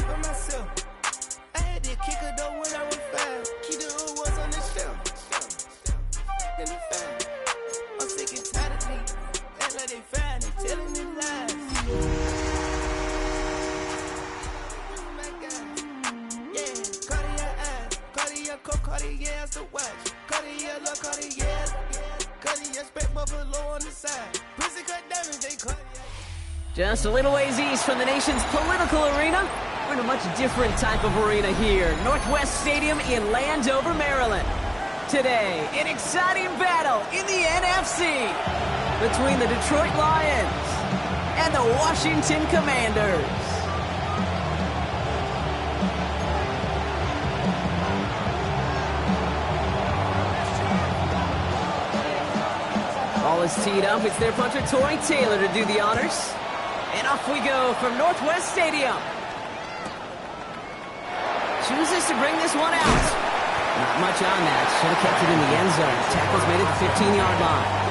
by myself. I had that kicker though when I was 5. Keep the old ones on the shelf. Let me find. I'm sick and tired of me. Act like they fine and telling me lies. Oh my God. Yeah, Cartier eyes. Cartier coat, Cartier as the watch. Cartier look, Cartier. Cartier spec buffalo on the side. Pussy cut diamonds, they Cartier. Just a little ways east from the nation's political arena, we're in a much different type of arena here. Northwest Stadium in Landover, Maryland. Today, an exciting battle in the NFC between the Detroit Lions and the Washington Commanders. Ball is teed up. It's their punter, Tory Taylor, to do the honors. And off we go from Northwest Stadium. Chooses to bring this one out. Not much on that. Should have kept it in the end zone. Tackle's made at the 15-yard line.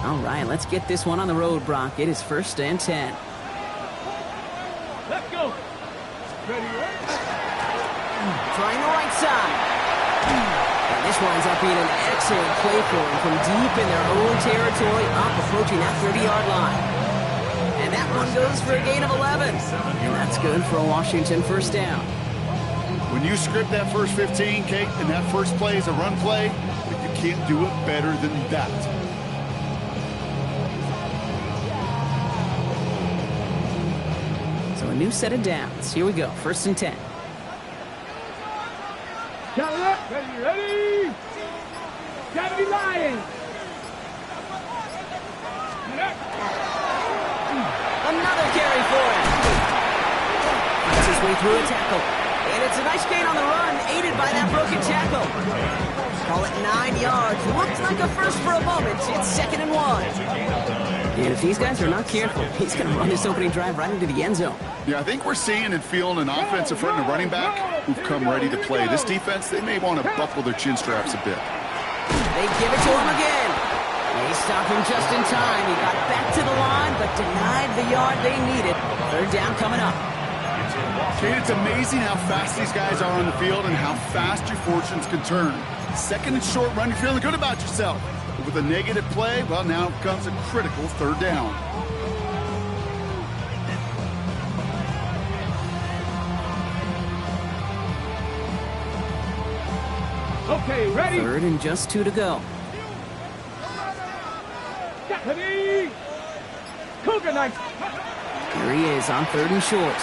All right, let's get this one on the road, Brock. It is 1st and 10. Let's go. Ready, Trying the right side. And this winds up being an excellent play for them from deep in their own territory, up approaching that 30-yard line. And that one goes for a gain of 11. And that's good for a Washington first down. When you script that first 15, Kate, and that first play is a run play, you can't do it better than that. So a new set of downs. Here we go. 1st and 10. Count it up. Ready? Gravity Lions. Another carry for him. Finds his way through a tackle. And it's a nice gain on the run, aided by that broken tackle. Call it 9 yards. Looks like a first for a moment. It's 2nd and 1. And if these guys are not careful, he's going to run this opening drive right into the end zone. Yeah, I think we're seeing and feeling an offensive front and a running back who've come ready to play. This defense, they may want to buckle their chin straps a bit. They give it to him again. They stop him just in time. He got back to the line, but denied the yard they needed. 3rd down coming up. Kate, it's amazing how fast these guys are on the field and how fast your fortunes can turn. 2nd and short run, you're feeling good about yourself. But with a negative play, well, now comes a critical 3rd down. Okay, ready? 3rd and just 2 to go. Ready? Cougar knife. Here he is on 3rd and short.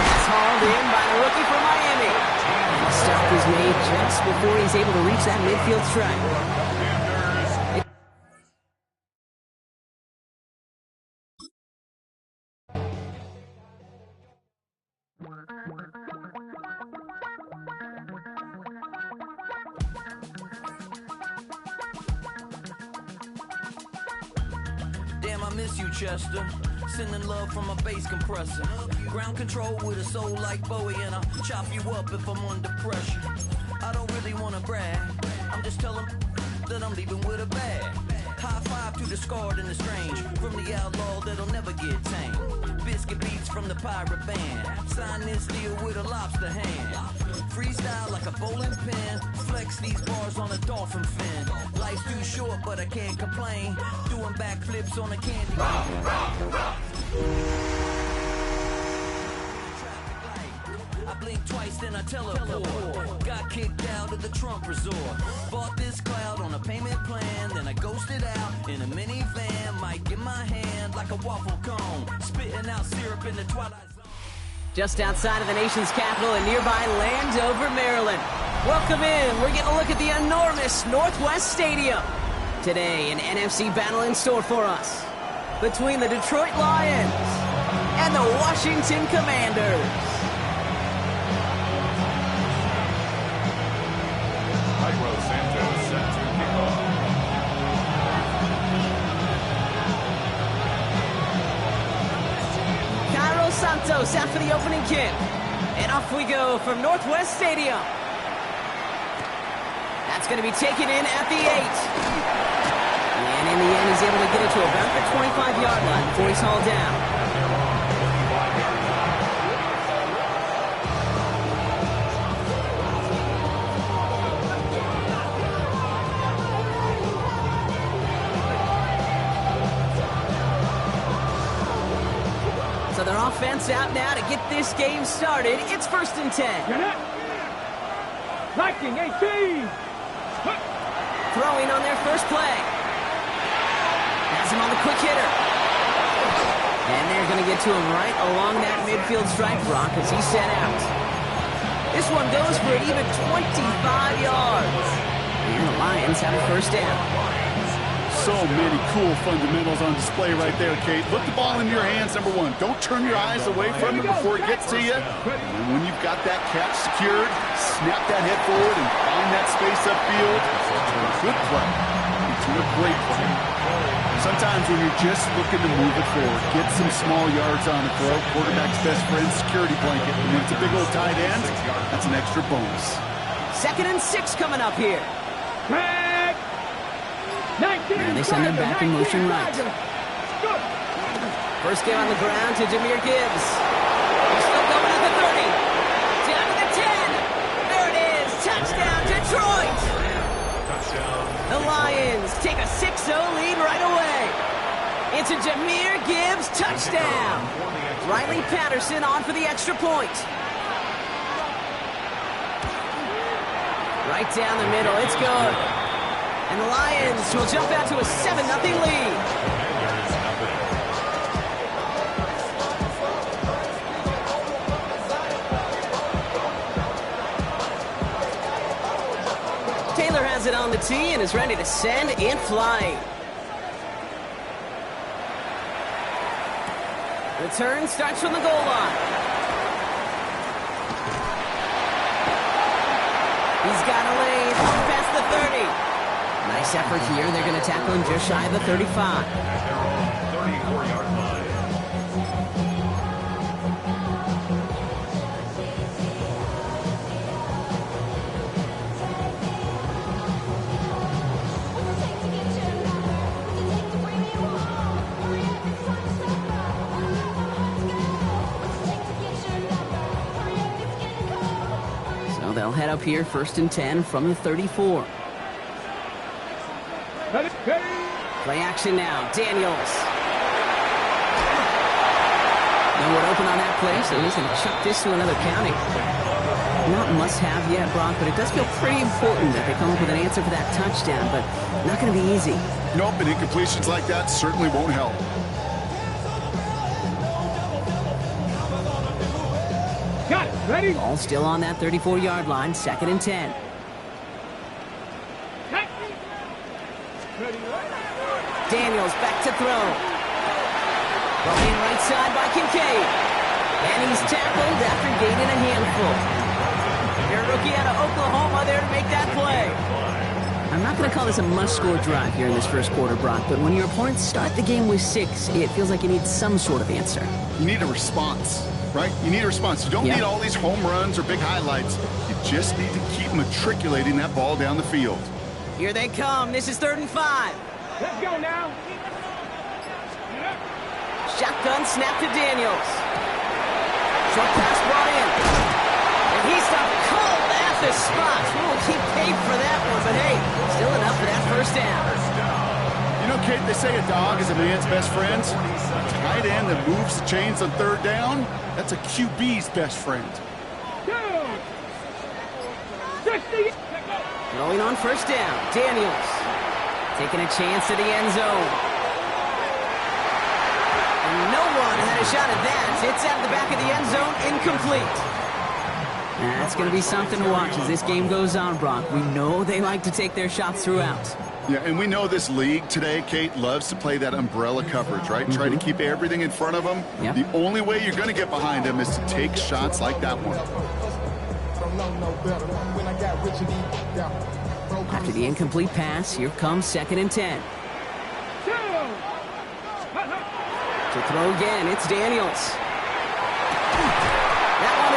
That's hauled in by the rookie from Miami. And the stop is made just before he's able to reach that midfield strike. Damn, I miss you, Chester. Sending love from a bass compressor. Ground control with a soul like Bowie, and I'll chop you up if I'm under pressure. I don't really want to brag. I'm just telling that I'm leaving with a bag. High five to the scarred and the strange. From the outlaw that'll never get tamed. Biscuit beats from the pirate band. Sign this deal with a lobster hand. Freestyle like a bowling pin. Flex these bars on a dolphin fin. Life's too short, but I can't complain. Doing backflips on a candy I blink twice, then I teleport. Got kicked out of the Trump resort. Bought this cloud on a payment plan. Then I ghosted out in a minivan. Mic in my hand like a waffle cone. Spitting out syrup in the twilight zone. Just outside of the nation's capital in nearby Landover, Maryland. Welcome in. We're getting a look at the enormous Northwest Stadium. Today, an NFC battle in store for us between the Detroit Lions and the Washington Commanders. Santos out for the opening kick. And off we go from Northwest Stadium. That's going to be taken in at the 8. And in the end, he's able to get it to about the 25-yard line before he's hauled down. So their offense out now to get this game started. It's 1st and 10. Liking 18. Throwing on their first play. Has him on the quick hitter. And they're going to get to him right along that midfield strike, Brock, as he's set out. This one goes for an even 25 yards. And the Lions have a first down. So many cool fundamentals on display right there, Kate. Look the ball in your hands, number one. Don't turn your eyes away from it before it gets to you. And when you've got that catch secured, snap that head forward and find that space upfield. Good play. Into a great play. Sometimes when you're just looking to move it forward, get some small yards on the throw, quarterback's best friend, security blanket. And when it's a big old tight end, that's an extra bonus. 2nd and 6 coming up here. And they send them back in motion right. First game on the ground to Jahmyr Gibbs. He's still going at the 30. Down to the 10. There it is. Touchdown, Detroit. The Lions take a 6-0 lead right away. It's a Jahmyr Gibbs touchdown. Riley Patterson on for the extra point. Right down the middle. It's good. And the Lions will jump out to a 7-0 lead. Taylor has it on the tee and is ready to send in flight. Return starts from the goal line. He's got a lane past the 30. Nice effort here. They're going to tackle him just shy of the 35. 34-yard line. So they'll head up here 1st and 10 from the 34. Play action now. Daniels. No one open on that play, so he's going to chuck this to another county. Not must-have yet, Brock, but it does feel pretty important that they come up with an answer for that touchdown, but not going to be easy. Nope, and incompletions like that certainly won't help. Got it. Ready? All still on that 34-yard line. 2nd and 10. Daniels back to throw. Going right side by Kincaid. And he's tackled after gaining a handful. Your rookie out of Oklahoma there to make that play. I'm not going to call this a must-score drive here in this first quarter, Brock, but when your opponents start the game with 6, it feels like you need some sort of answer. You need a response, right? You need a response. You don't need all these home runs or big highlights. You just need to keep matriculating that ball down the field. Here they come. This is 3rd and 5. Let's go now. Shotgun snap to Daniels. Short pass brought in. And he stopped cold at the spot. Ooh, he paid for that one, but hey, still enough for that first down. You know, Kate, they say a dog is a man's best friend. A tight end that moves the chains on 3rd down, that's a QB's best friend. 60. Going on 1st down. Daniels. Taking a chance to the end zone. And no one had a shot at that. It's out of the back of the end zone, incomplete. That's going to be something to watch as this game goes on, Brock. We know they like to take their shots throughout. Yeah, and we know this league today, Kate, loves to play that umbrella coverage, right? Try to keep everything in front of them. Yep. The only way you're going to get behind them is to take shots like that one. After the incomplete pass, here comes 2nd and 10. To throw again, it's Daniels.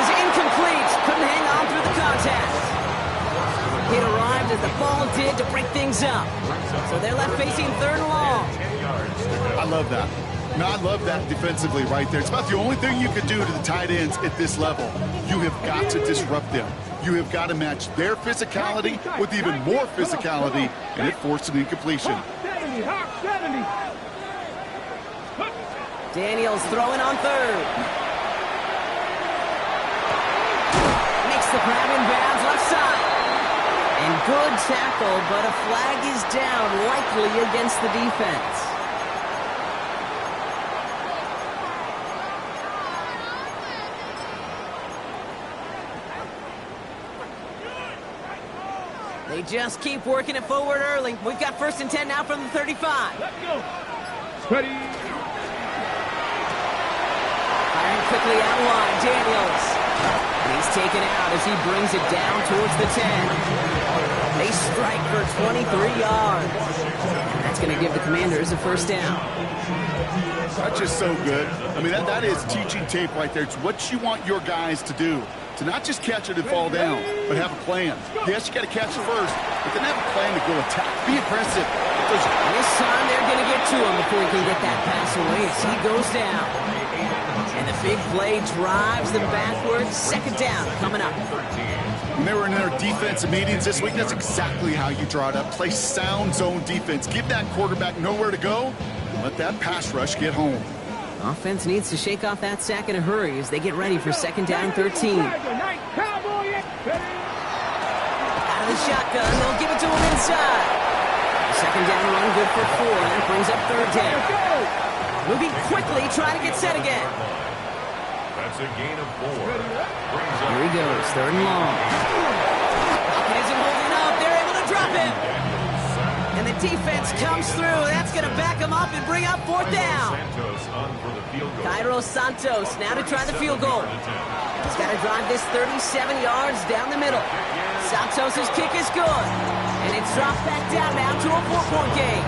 is incomplete. Couldn't hang on through the contact. It arrived as the ball did to break things up. So they're left facing 3rd and long. I love that. No, I love that defensively right there. It's about the only thing you could do to the tight ends at this level. You have got to disrupt them. You have got to match their physicality with even more physicality, and it forced an incompletion. Daniels throwing on 3rd. Makes the grab in bounds left side. And good tackle, but a flag is down, likely against the defense. They just keep working it forward early. We've got 1st and 10 now from the 35. Let's go. Ready. Firing quickly out line, Daniels. He's taken out as he brings it down towards the 10. They strike for 23 yards. That's going to give the Commanders a 1st down. That's just so good. I mean, that is teaching tape right there. It's what you want your guys to do. To not just catch it and fall down, but have a plan. Yes, you got to catch it first, but then have a plan to go attack. Be aggressive. This time they're going to get to him before he can get that pass away as he goes down. And the big play drives them backwards. 2nd down coming up. When they were in their defensive meetings this week, that's exactly how you draw it up. Play sound zone defense. Give that quarterback nowhere to go, and let that pass rush get home. Offense needs to shake off that sack in a hurry as they get ready for 2nd down 13. Out of the shotgun, they'll give it to him inside. 2nd down run good for 4, and that brings up 3rd down. Moving quickly, trying to get set again. That's a gain of 4. Here he goes, 3rd and long. Pocket isn't holding up, they're able to drop him. And the defense comes through. That's going to back him up and bring up 4th down. Cairo Santos now to try the field goal. He's got to drive this 37 yards down the middle. Santos' kick is good. And it's dropped back down now to a 4-point game.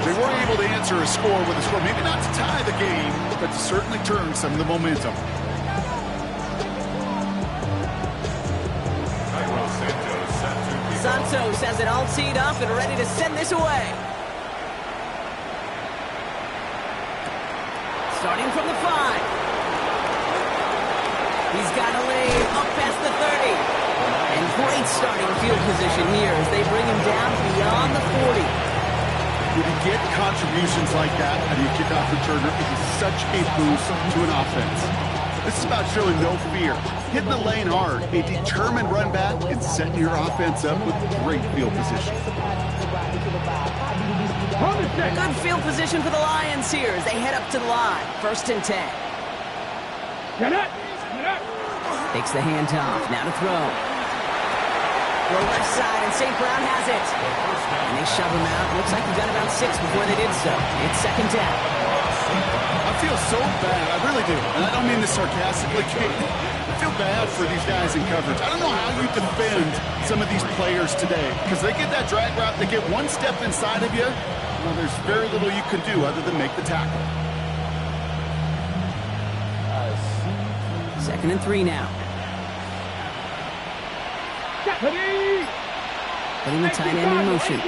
They weren't able to answer a score with a score. Maybe not to tie the game, but to certainly turn some of the momentum. Santos has it all teed up and ready to send this away. Starting from the 5. He's got a lane up past the 30. And great starting field position here as they bring him down beyond the 40. When you get contributions like that out of your kickoff returner, it is such a boost to an offense. This is about showing no fear, hitting the lane hard, a determined run back, and setting your offense up with great field position. Good field position for the Lions here as they head up to the line. 1st and 10. Takes the handoff, now to throw. Go left side, and St. Brown has it. And they shove him out. Looks like he got about 6 before they did so. It's 2nd down. I feel so bad, I really do. And I don't mean this sarcastically, Kate. I feel bad for these guys in coverage. I don't know how you defend some of these players today. Because they get that drag route, they get one step inside of you. Well, there's very little you can do other than make the tackle. 2nd and 3 now. Putting the tight end in motion.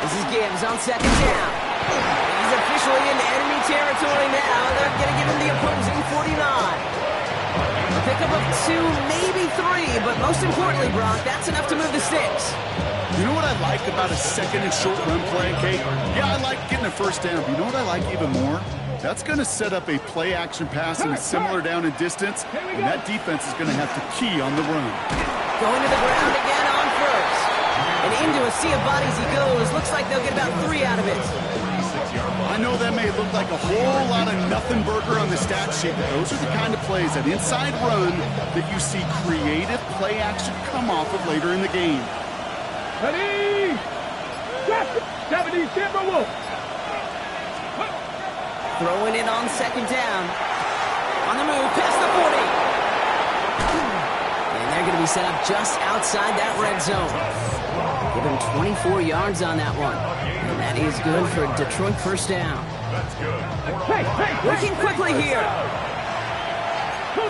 This is Gibbs on 2nd down. He's officially in enemy territory now. They're going to give him the opposing 49. A pickup of 2, maybe 3, but most importantly, Brock, that's enough to move the sticks. You know what I like about a 2nd and short run play, Kate? Yeah, I like getting a 1st down, but you know what I like even more? That's going to set up a play-action pass and a similar down in distance, and that defense is going to have to key on the run. Going to the ground again on 1st. And into a sea of bodies he goes. Looks like they'll get about 3 out of it. I know that may look like a whole lot of nothing burger on the stat sheet, but those are the kind of plays, that inside run, that you see creative play action come off of later in the game. Ready? 70 Timberwolves. Throwing it on 2nd down. On the move, past the 40. And they're going to be set up just outside that red zone. Give him 24 yards on that one. And that is good for a Detroit 1st down. Hey, Working quickly here.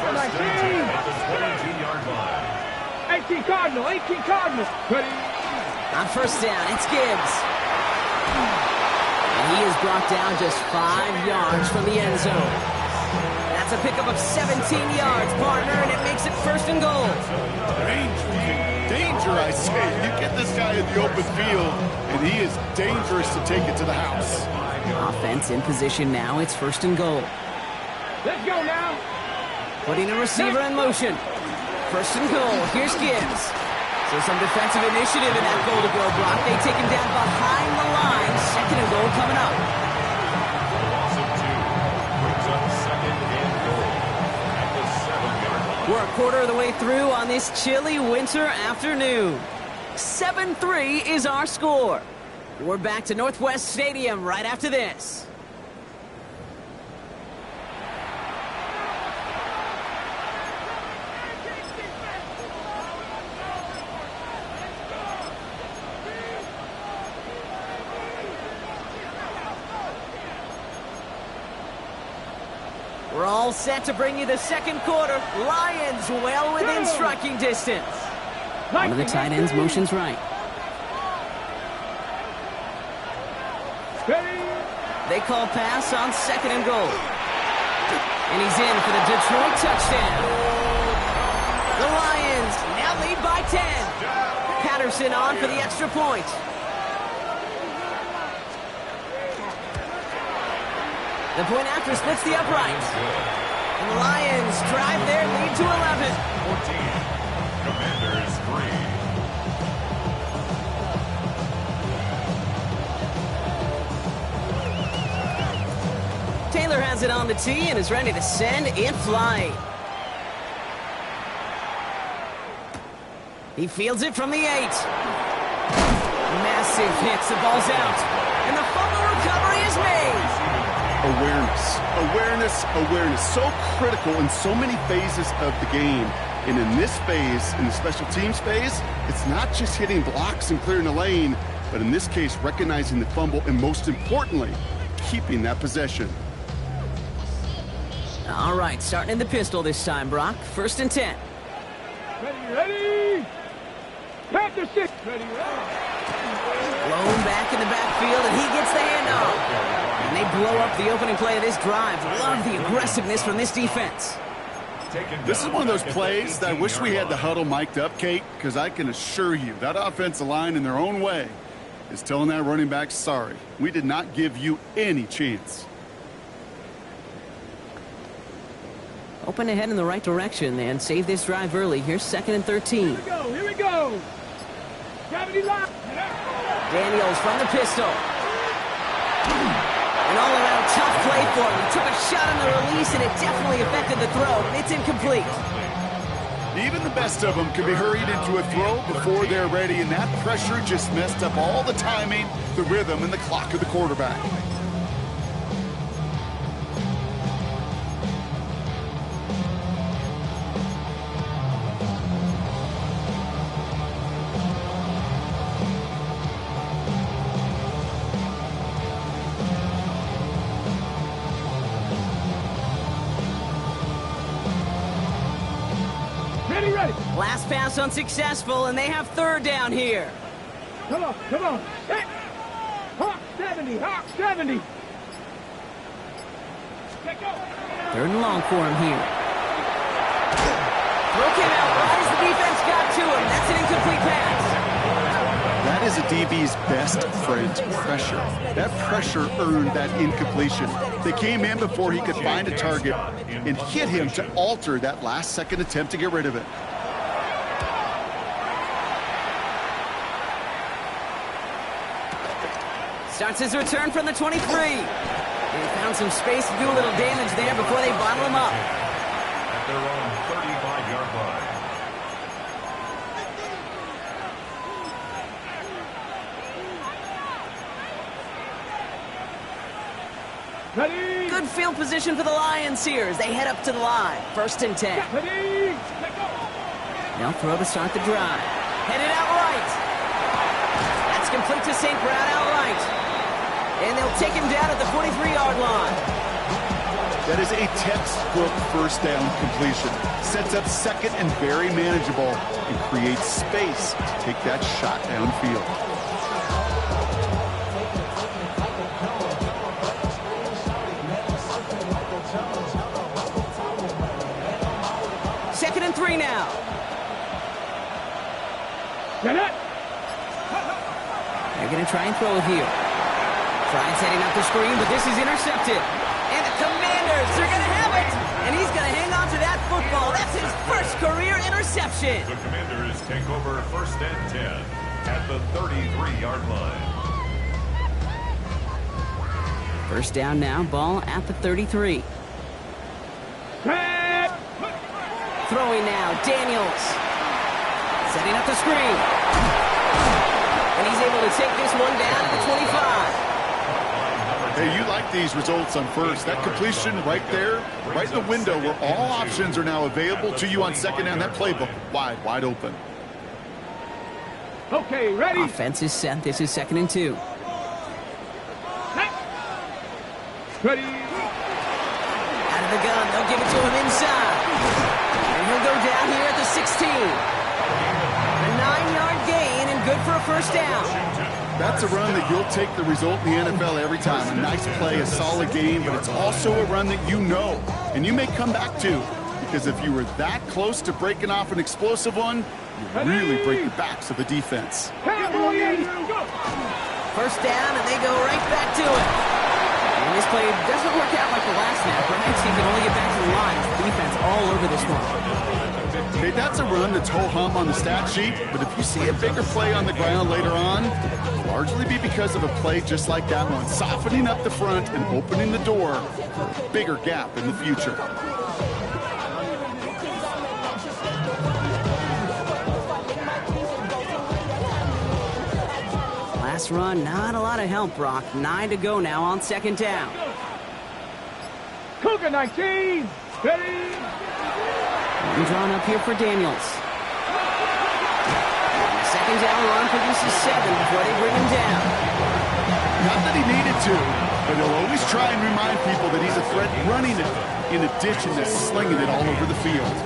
First and 10 at the 22-yard line. 18 Cardinal, 18 Cardinal. Ready. On first down, it's Gibbs. And he is brought down just 5 yards from the end zone. That's a pickup of 17 yards, partner, and it makes it first and goal. Danger, I say. You get this guy in the open field, and he is dangerous to take it to the house. Offense in position now. It's first and goal. Let's go now. Putting a receiver in motion. First and goal. Here's Gibbs. So some defensive initiative in that goal-to-go block. They take him down behind the line. Second and goal coming up. Loss of 2 brings up second and goal at the 7-yard line. We're a quarter of the way through on this chilly winter afternoon. 7-3 is our score. We're back to Northwest Stadium right after this. We're all set to bring you the second quarter. Lions well within striking distance. One of the tight ends motions right. They call pass on second and goal. And he's in for the Detroit touchdown. The Lions now lead by 10. Patterson on for the extra point. The point after splits the uprights. And the Lions drive their lead to 11. 14. Commanders 3. Taylor has it on the tee and is ready to send it flying. He fields it from the 8. Massive hits, the ball's out. And the fumble recovery is made. Awareness. So critical in so many phases of the game. And in this phase, in the special teams phase, it's not just hitting blocks and clearing the lane, but in this case, recognizing the fumble and most importantly, keeping that possession. All right, starting in the pistol this time, Brock. First and 10. Ready. Panther 6. Ready. Blown back in the backfield, and he gets the handoff. And they blow up the opening play of this drive. Love the aggressiveness from this defense. This is one of those plays that I wish we had the huddle mic'd up, Kate, because I can assure you that offensive line in their own way is telling that running back, sorry, we did not give you any chance. Open ahead in the right direction, and save this drive early. Here's second and 13. Here we go. Gravity lock. Daniels from the pistol. An all-around tough play for him. He took a shot on the release, and it definitely affected the throw. It's incomplete. Even the best of them can be hurried into a throw before they're ready, and that pressure just messed up all the timing, the rhythm, and the clock of the quarterback. Last pass unsuccessful, and they have third down here. Come on. Hey. Hawk 70. Third and long for him here. Throw came out right as the defense got to him. That's an incomplete pass. That is a DB's best friend, pressure. That pressure earned that incompletion. They came in before he could find a target and hit him to alter that last-second attempt to get rid of it. Starts his return from the 23. They found some space to do a little damage there before they bottle him up. At their own 35-yard line. Ready. Good field position for the Lions here as they head up to the line. First and 10. Ready. Now throw to start the drive. Headed out right. That's complete to St. Brown outright. And they'll take him down at the 43-yard line. That is a textbook first down completion. Sets up second and very manageable and creates space to take that shot downfield. Second and 3 now. Get it. They're going to try and throw it here. Try and setting up the screen, but this is intercepted. And the Commanders, they're going to have it. And he's going to hang on to that football. That's his first career interception. The Commanders take over first and 10 at the 33-yard line. First down now, ball at the 33. Set. Throwing now, Daniels. Setting up the screen. And he's able to take this one down at the 25. Hey, you like these results on first. That completion right there, right in the window where all options are now available to you on second down. That playbook wide open. Okay, ready. Offense is set. This is second and 2. Ready. Out of the gun, they'll give it to him inside. And he'll go down here at the 16. A 9-yard gain and good for a first down. That's a run that you'll take the result in the NFL every time. A nice play, a solid game, but it's also a run that you know and you may come back to, because if you were that close to breaking off an explosive one, you really break the backs of the defense. First down, and they go right back to it. And this play doesn't work out like the last snap, right? So you can only get back to the line. Defense all over this one. Hey, that's a run that's ho-hum on the stat sheet, but if you see a bigger play on the ground later on, it'll largely be because of a play just like that one, softening up the front and opening the door for a bigger gap in the future. Last run, not a lot of help, Brock. 9 to go now on second down. Cougar 19. Ready. And drawn up here for Daniels. Second down run produces 7 before they bring him down. Not that he needed to, but he'll always try and remind people that he's a threat running it in addition to slinging it all over the field.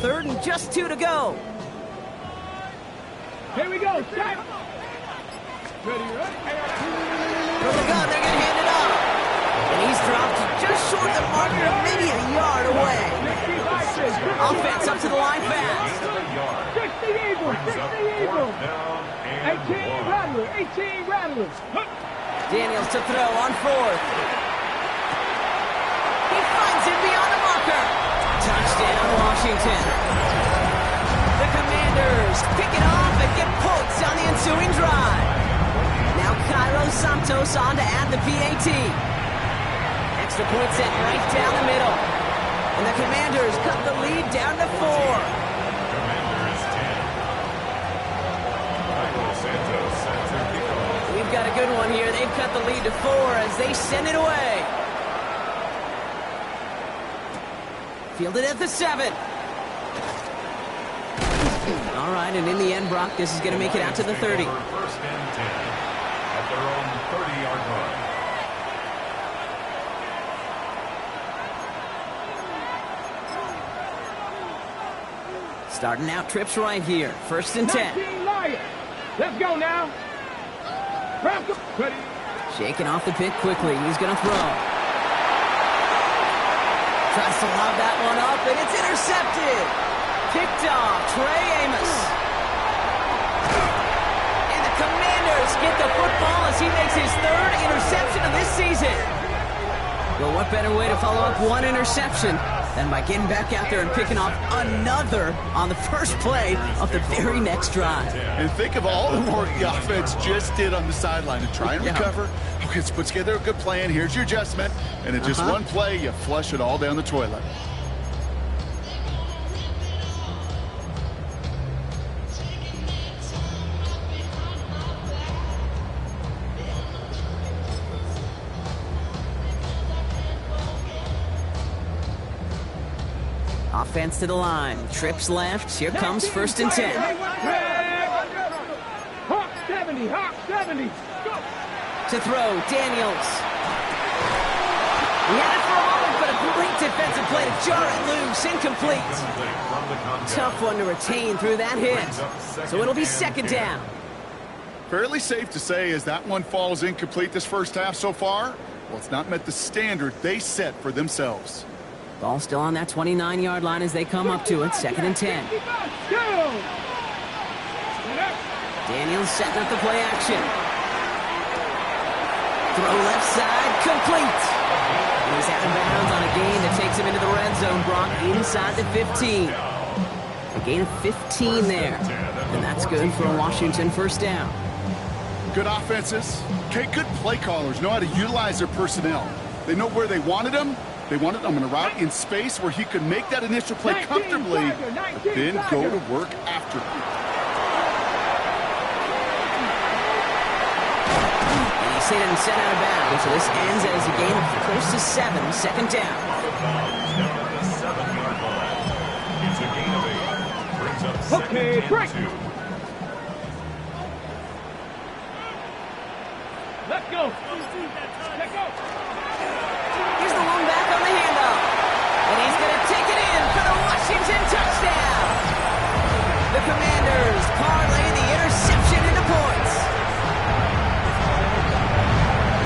Third and just 2 to go. Here we go. Set. Ready. From the gun, they're going to hand it off. And he's dropped just short of the marker, maybe a yard away. Offense up to the line fast. 60 Eagles. 60 Eagles. 18 Rattlers. 18 Rattlers. Daniels to throw on fourth. He finds it beyond the marker. Touchdown, Washington. The Commanders pick it off and get points on the ensuing drive. Now Cairo Santos on to add the PAT. Extra point set right down the middle. And the Commanders cut the lead down to 4. Commanders 10. Cairo Santos sends their kickoff. We've got a good one here. They've cut the lead to 4 as they send it away. Fielded at the 7. All right, and in the end, Brock, this is going to make it out to the 30. First and 10 at their own 30-yard line. Starting out trips right here. First and 10. 19 Lions. Let's go now. Ready. Shaking off the pick quickly. He's going to throw. Tries to lob that one up, and it's intercepted. Picked off, Trey Amos. And the Commanders get the football as he makes his 3rd interception of this season. Well, what better way to follow up one interception than by getting back out there and picking off another on the first play of the very next drive. And think of all the work the offense just did on the sideline to try and recover. Okay, let's put together a good plan. Here's your adjustment. And in just one play, you flush it all down the toilet. Offense to the line. Trips left. Here comes first and 10. 70, hop, 70. Go. To throw, Daniels. He had it for a moment, but a great defensive play to jar it loose. Incomplete. Tough one to retain through that hit. So it'll be second down. Fairly safe to say as that one falls incomplete this first half so far, well, it's not met the standard they set for themselves. Ball still on that 29-yard line as they come up to it. Second and 10. Daniels setting up the play action. Throw left side, complete. And he's out of bounds on a gain that takes him into the red zone, Brock, inside the 15. A gain of 15 there. And that's good for a Washington first down. Good offenses. Okay, good play callers know how to utilize their personnel. They know where they wanted them. They wanted him in a route in space where he could make that initial play comfortably, but then go to work after it. And he's hit and sent out of bounds, so this ends as a gain of close to 7, second down. It's a gain of 8. Brings up second and 2. Let's go. Let's go. Here's the one back on the handoff. And he's going to take it in for the Washington touchdown. The Commanders parlay the interception into points.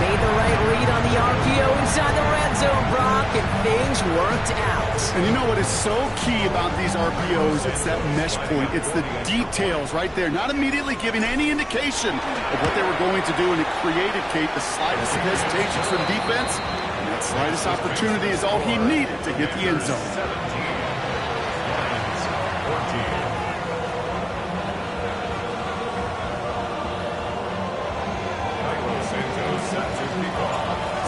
Made the right read on the RPO inside the red zone, Brock, and things worked out. And you know what is so key about these RPOs? It's that mesh point. It's the details right there. Not immediately giving any indication of what they were going to do, and it created, Kate, the slightest of hesitations from defense. And that slightest opportunity is all he needed to hit the end zone. 14.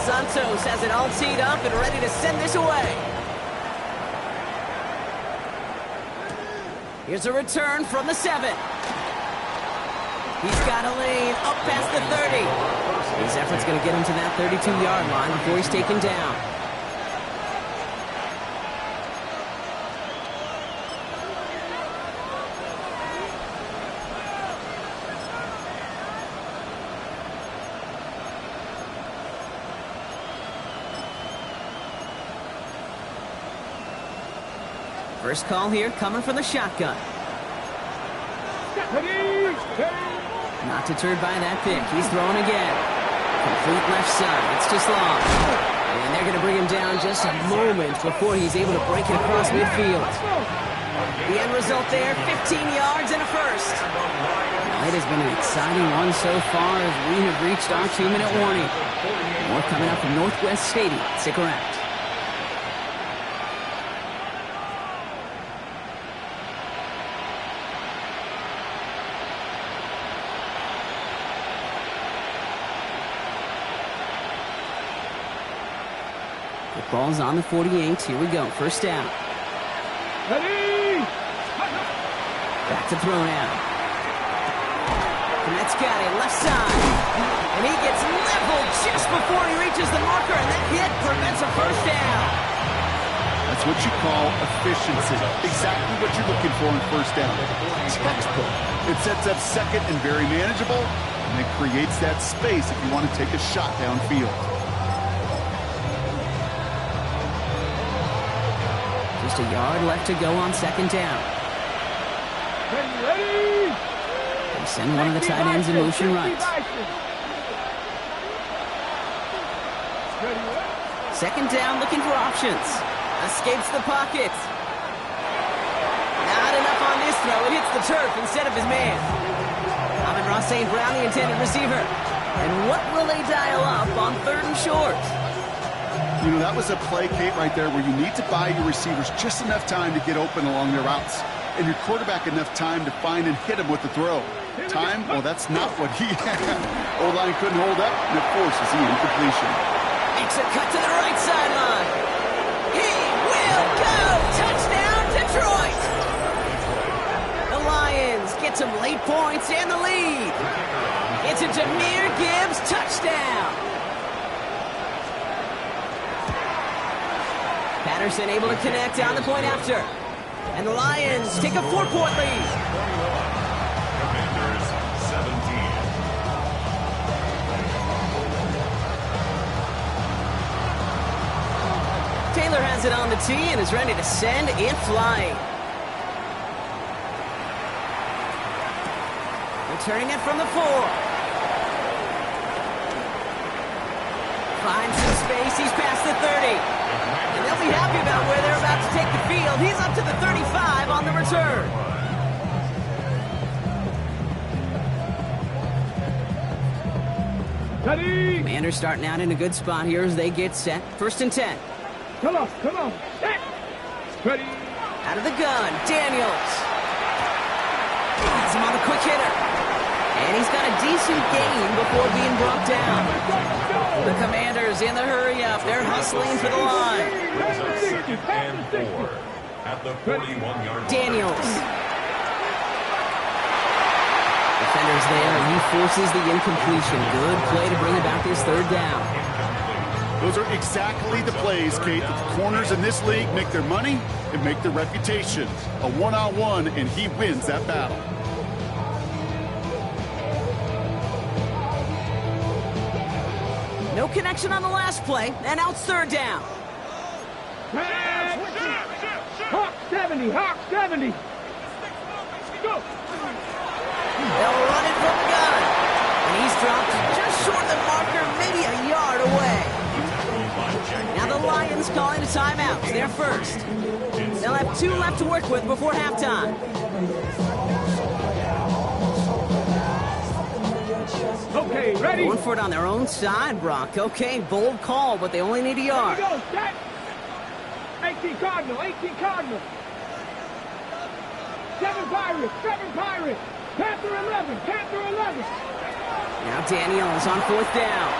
Santos has it all teed up and ready to send this away. Here's a return from the 7. He's got a lane up past the 30. His effort's going to get him to that 32-yard line before he's taken down. First call here coming from the shotgun. Not deterred by that pick. He's throwing again. Complete left side. It's just long. And they're going to bring him down just a moment before he's able to break it across midfield. The end result there, 15 yards and a first. Well, it has been an exciting one so far as we have reached our 2-minute warning. More coming up from Northwest Stadium. Stick around. Ball's on the 48. Here we go. First down. Ready. Back to throw now. And that's got it. Left side. And he gets leveled just before he reaches the marker. And that hit prevents a first down. That's what you call efficiency. Exactly what you're looking for in first down. Textbook. It sets up second and very manageable. And it creates that space if you want to take a shot downfield. Just a yard left to go on second down. Ready. They send one of the tight ends in motion right. Second down, looking for options. Escapes the pocket. Not enough on this throw. It hits the turf instead of his man. Amon-Ra St. Brown, the intended receiver. And what will they dial up on third and short? You know, that was a play, Kate, right there where you need to buy your receivers just enough time to get open along their routes. And your quarterback enough time to find and hit him with the throw. Time? Well, that's not what he had. O-line couldn't hold up, and it forces the incompletion. Makes a cut to the right sideline. He will go! Touchdown, Detroit! The Lions get some late points and the lead. It's a Jahmyr Gibbs touchdown. Patterson able to connect on the point after. And the Lions take a 4-point lead. Commanders 17. fielder has it on the tee and is ready to send it flying. Returning it from the 4. Finds some space. He's past the 30. And they'll be happy about where they're about to take the field. He's up to the 35 on the return. Ready? Commanders starting out in a good spot here as they get set. 1st and 10. Come on. Set. Ready? Out of the gun, Daniels. Has him on the quick hitter. And he's got a decent gain before being brought down. The Commanders in the hurry-up. They're hustling for the line. Brings up 2nd and 4 at the 41-yard line. Daniels. Defenders there, and he forces the incompletion. Good play to bring about this 3rd down. Those are exactly the plays, Kate, that the corners in this league make their money and make their reputation. A one-on-one, and he wins that battle. No connection on the last play, and now it's 3rd down. Hawk 70. Go. They'll run it from the gun. And he's dropped just short of the marker, maybe a yard away. Now the Lions calling a timeout. They're first. They'll have 2 left to work with before halftime. Okay, ready? Going for it on their own side, Brock. Okay, bold call, but they only need a yard. Go, set. 18 Cardinal. 7 Pirates. Panther 11. Now Daniels on 4th down.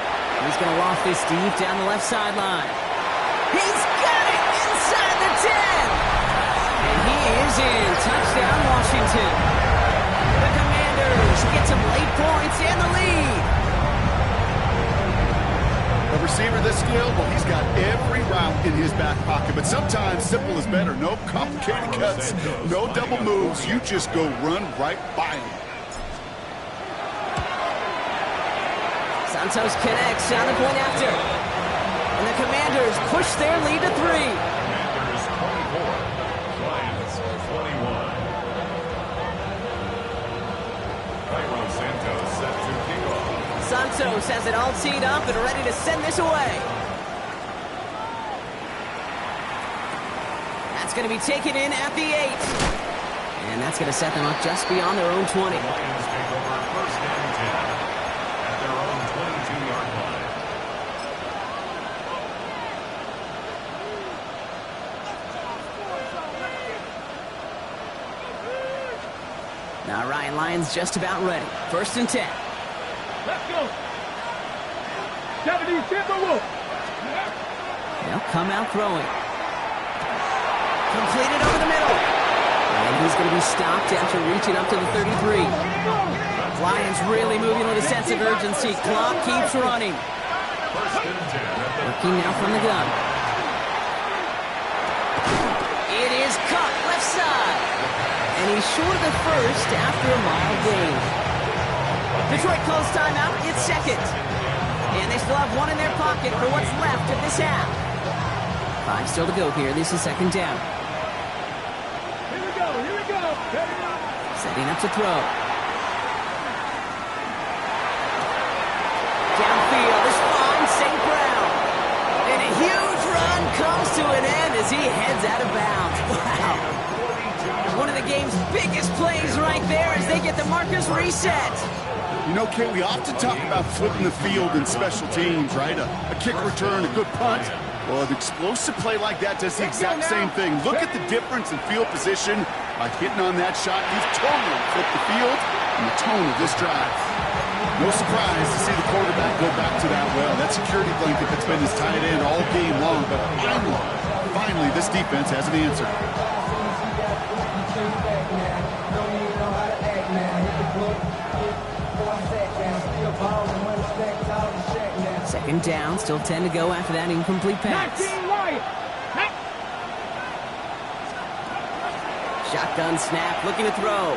He's going to loft this deep down the left sideline. He's got it inside the 10. And he is in. Touchdown, Washington. The Commanders get some late points and the lead. A receiver this skilled, well, he's got every route in his back pocket, but sometimes simple is better. No complicated cuts, no double moves. You just go run right by him. Santos connects on the point after. And the Commanders push their lead to 3. Commanders 24, Lions 21. Cairo Santos set to kick off. Santos has it all teed up and ready to send this away. That's going to be taken in at the 8. And that's going to set them up just beyond their own 20. Lions take over 1st and 10 at their own 22-yard line. Now Ryan Lyons just about ready. 1st and 10. Let's go. 70 Timberwolves. They'll come out throwing. Completed over the middle. And he's going to be stopped after reaching up to the 33. Lions really moving with a sense of urgency. Clock keeps running. 1st and 10 Working now from the gun. It is cut left side. And he's short of the first after a mild gain. Detroit calls timeout. It's 2nd. And they still have 1 in their pocket for what's left of this half. 5 still to go here. This is 2nd down. Here we go. Setting up to throw. Downfield is fine. St. Brown. And a huge run comes to an end as he heads out of bounds. Wow. One of the game's biggest plays right there as they get the markers reset. You know, Kate, we often talk about flipping the field in special teams, right? A kick return, a good punt. Well, an explosive play like that does the exact same thing. Look at the difference in field position by hitting on that shot. You've totally flipped the field and the tone of this drive. No surprise to see the quarterback go back to that well. That security blanket that's been his tight end all game long. But finally, this defense has an answer. 2nd down, still 10 to go after that incomplete pass. Shotgun snap, looking to throw.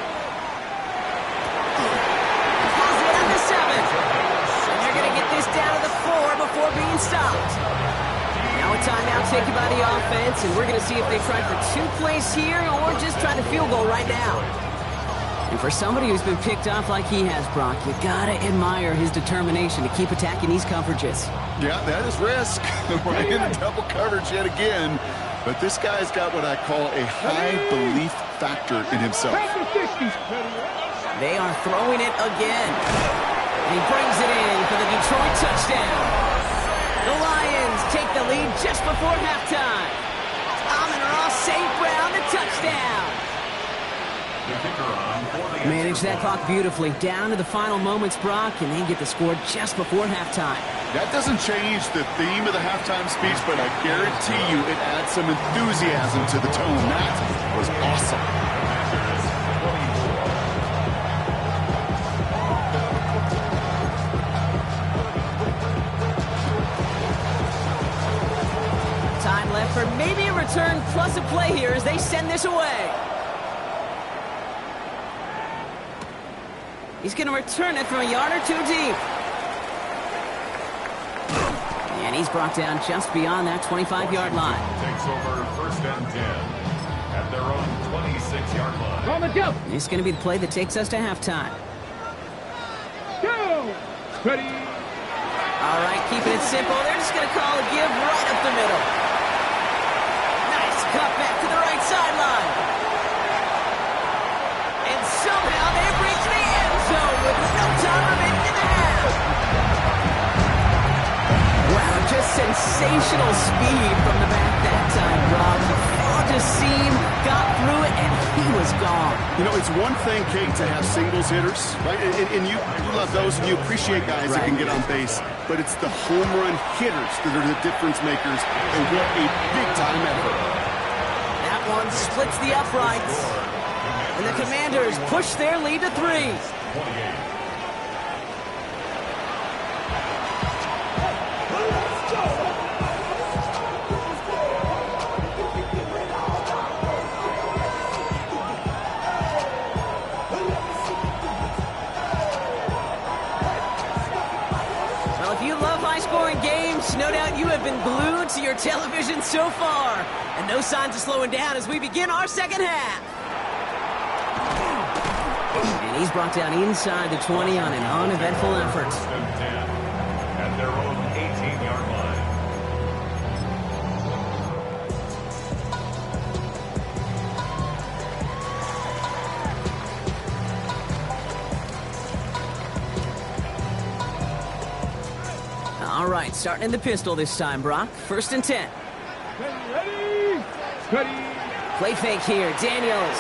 Pulls it on the 7. And they're going to get this down to the 4 before being stopped. Now Now a timeout taken by the offense, and we're going to see if they try for 2 plays here or just try the field goal right now. And for somebody who's been picked off like he has, Brock, you got to admire his determination to keep attacking these coverages. Yeah, that is risk. We're in a double coverage yet again. But this guy's got what I call a high belief factor in himself. They are throwing it again. And he brings it in for the Detroit touchdown. The Lions take the lead just before halftime. Amon-Ra St. Brown, the touchdown. Manage that clock beautifully. Down to the final moments, Brock, and they get the score just before halftime. That doesn't change the theme of the halftime speech, but I guarantee you it adds some enthusiasm to the tone. That was awesome. Time left for maybe a return plus a play here as they send this away. He's going to return it from a yard or 2 deep. And he's brought down just beyond that 25-yard line. Takes over 1st and 10 at their own 26-yard line. On the jump. This is going to be the play that takes us to halftime. Go. Ready. All right, keeping it simple. They're just going to call a give right up the middle. Nice cut back to the right sideline. And somehow they've reached the end zone with no time remaining in the half. Wow, just sensational speed from the back that time, Rob. Found a seam, got through it, and he was gone. You know, it's one thing, Kate, to have singles hitters, right? And you love those, and you appreciate guys that can get on base. But it's the home run hitters that are the difference makers, and what a big-time effort. That one splits the uprights. And the Commanders push their lead to 3. Well, if you love high-scoring games, no doubt you have been glued to your television so far. And no signs of slowing down as we begin our second half. And he's brought down inside the 20 on an uneventful effort. 1st and 10 at their own 18-yard line. All right, starting in the pistol this time, Brock. 1st and 10. Ready. Ready. Play fake here, Daniels.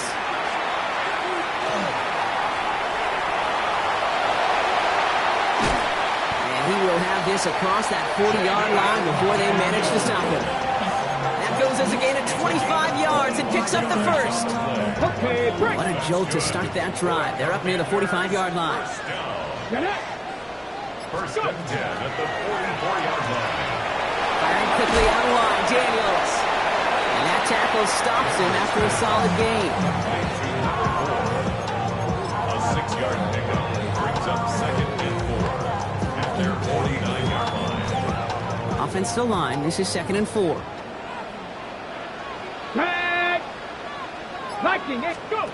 And he will have this across that 40-yard line before they manage to stop him. That goes as a gain of 25 yards and picks up the first. Okay, break. What a jolt to start that drive. They're up near the 45-yard line. Get it. 1st and 10 at the 44-yard line. Firing quickly out of line, Daniels. And that tackle stops him after a solid gain. A 6-yard pickup brings up 2nd and 4 at their 49-yard line. Offense to line. This is 2nd and 4. Tag. Lightning, let's go.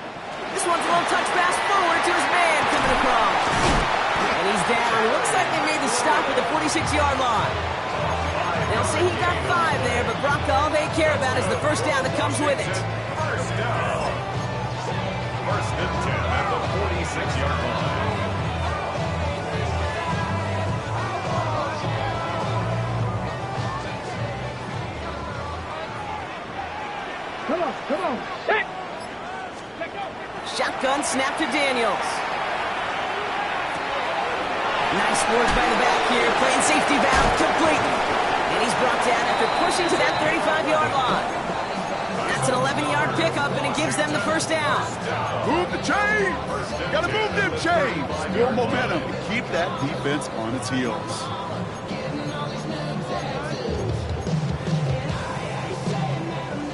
This one's a little touch pass forward to his man coming across. And he's down. Looks like they made the stop at the 46-yard line. They'll say he got 5 there, but Brock, all they care about is the first down that comes with it. First down. 1st and 10 at the 46-yard line. Come on. Hey. Let go. Shotgun snap to Daniels. Nice boards by the back here. Playing safety valve complete. And he's brought down after pushing to that 35-yard line. That's an 11-yard pickup, and it gives them the first down. Move the chains! Gotta move them chains! Build momentum and keep that defense on its heels.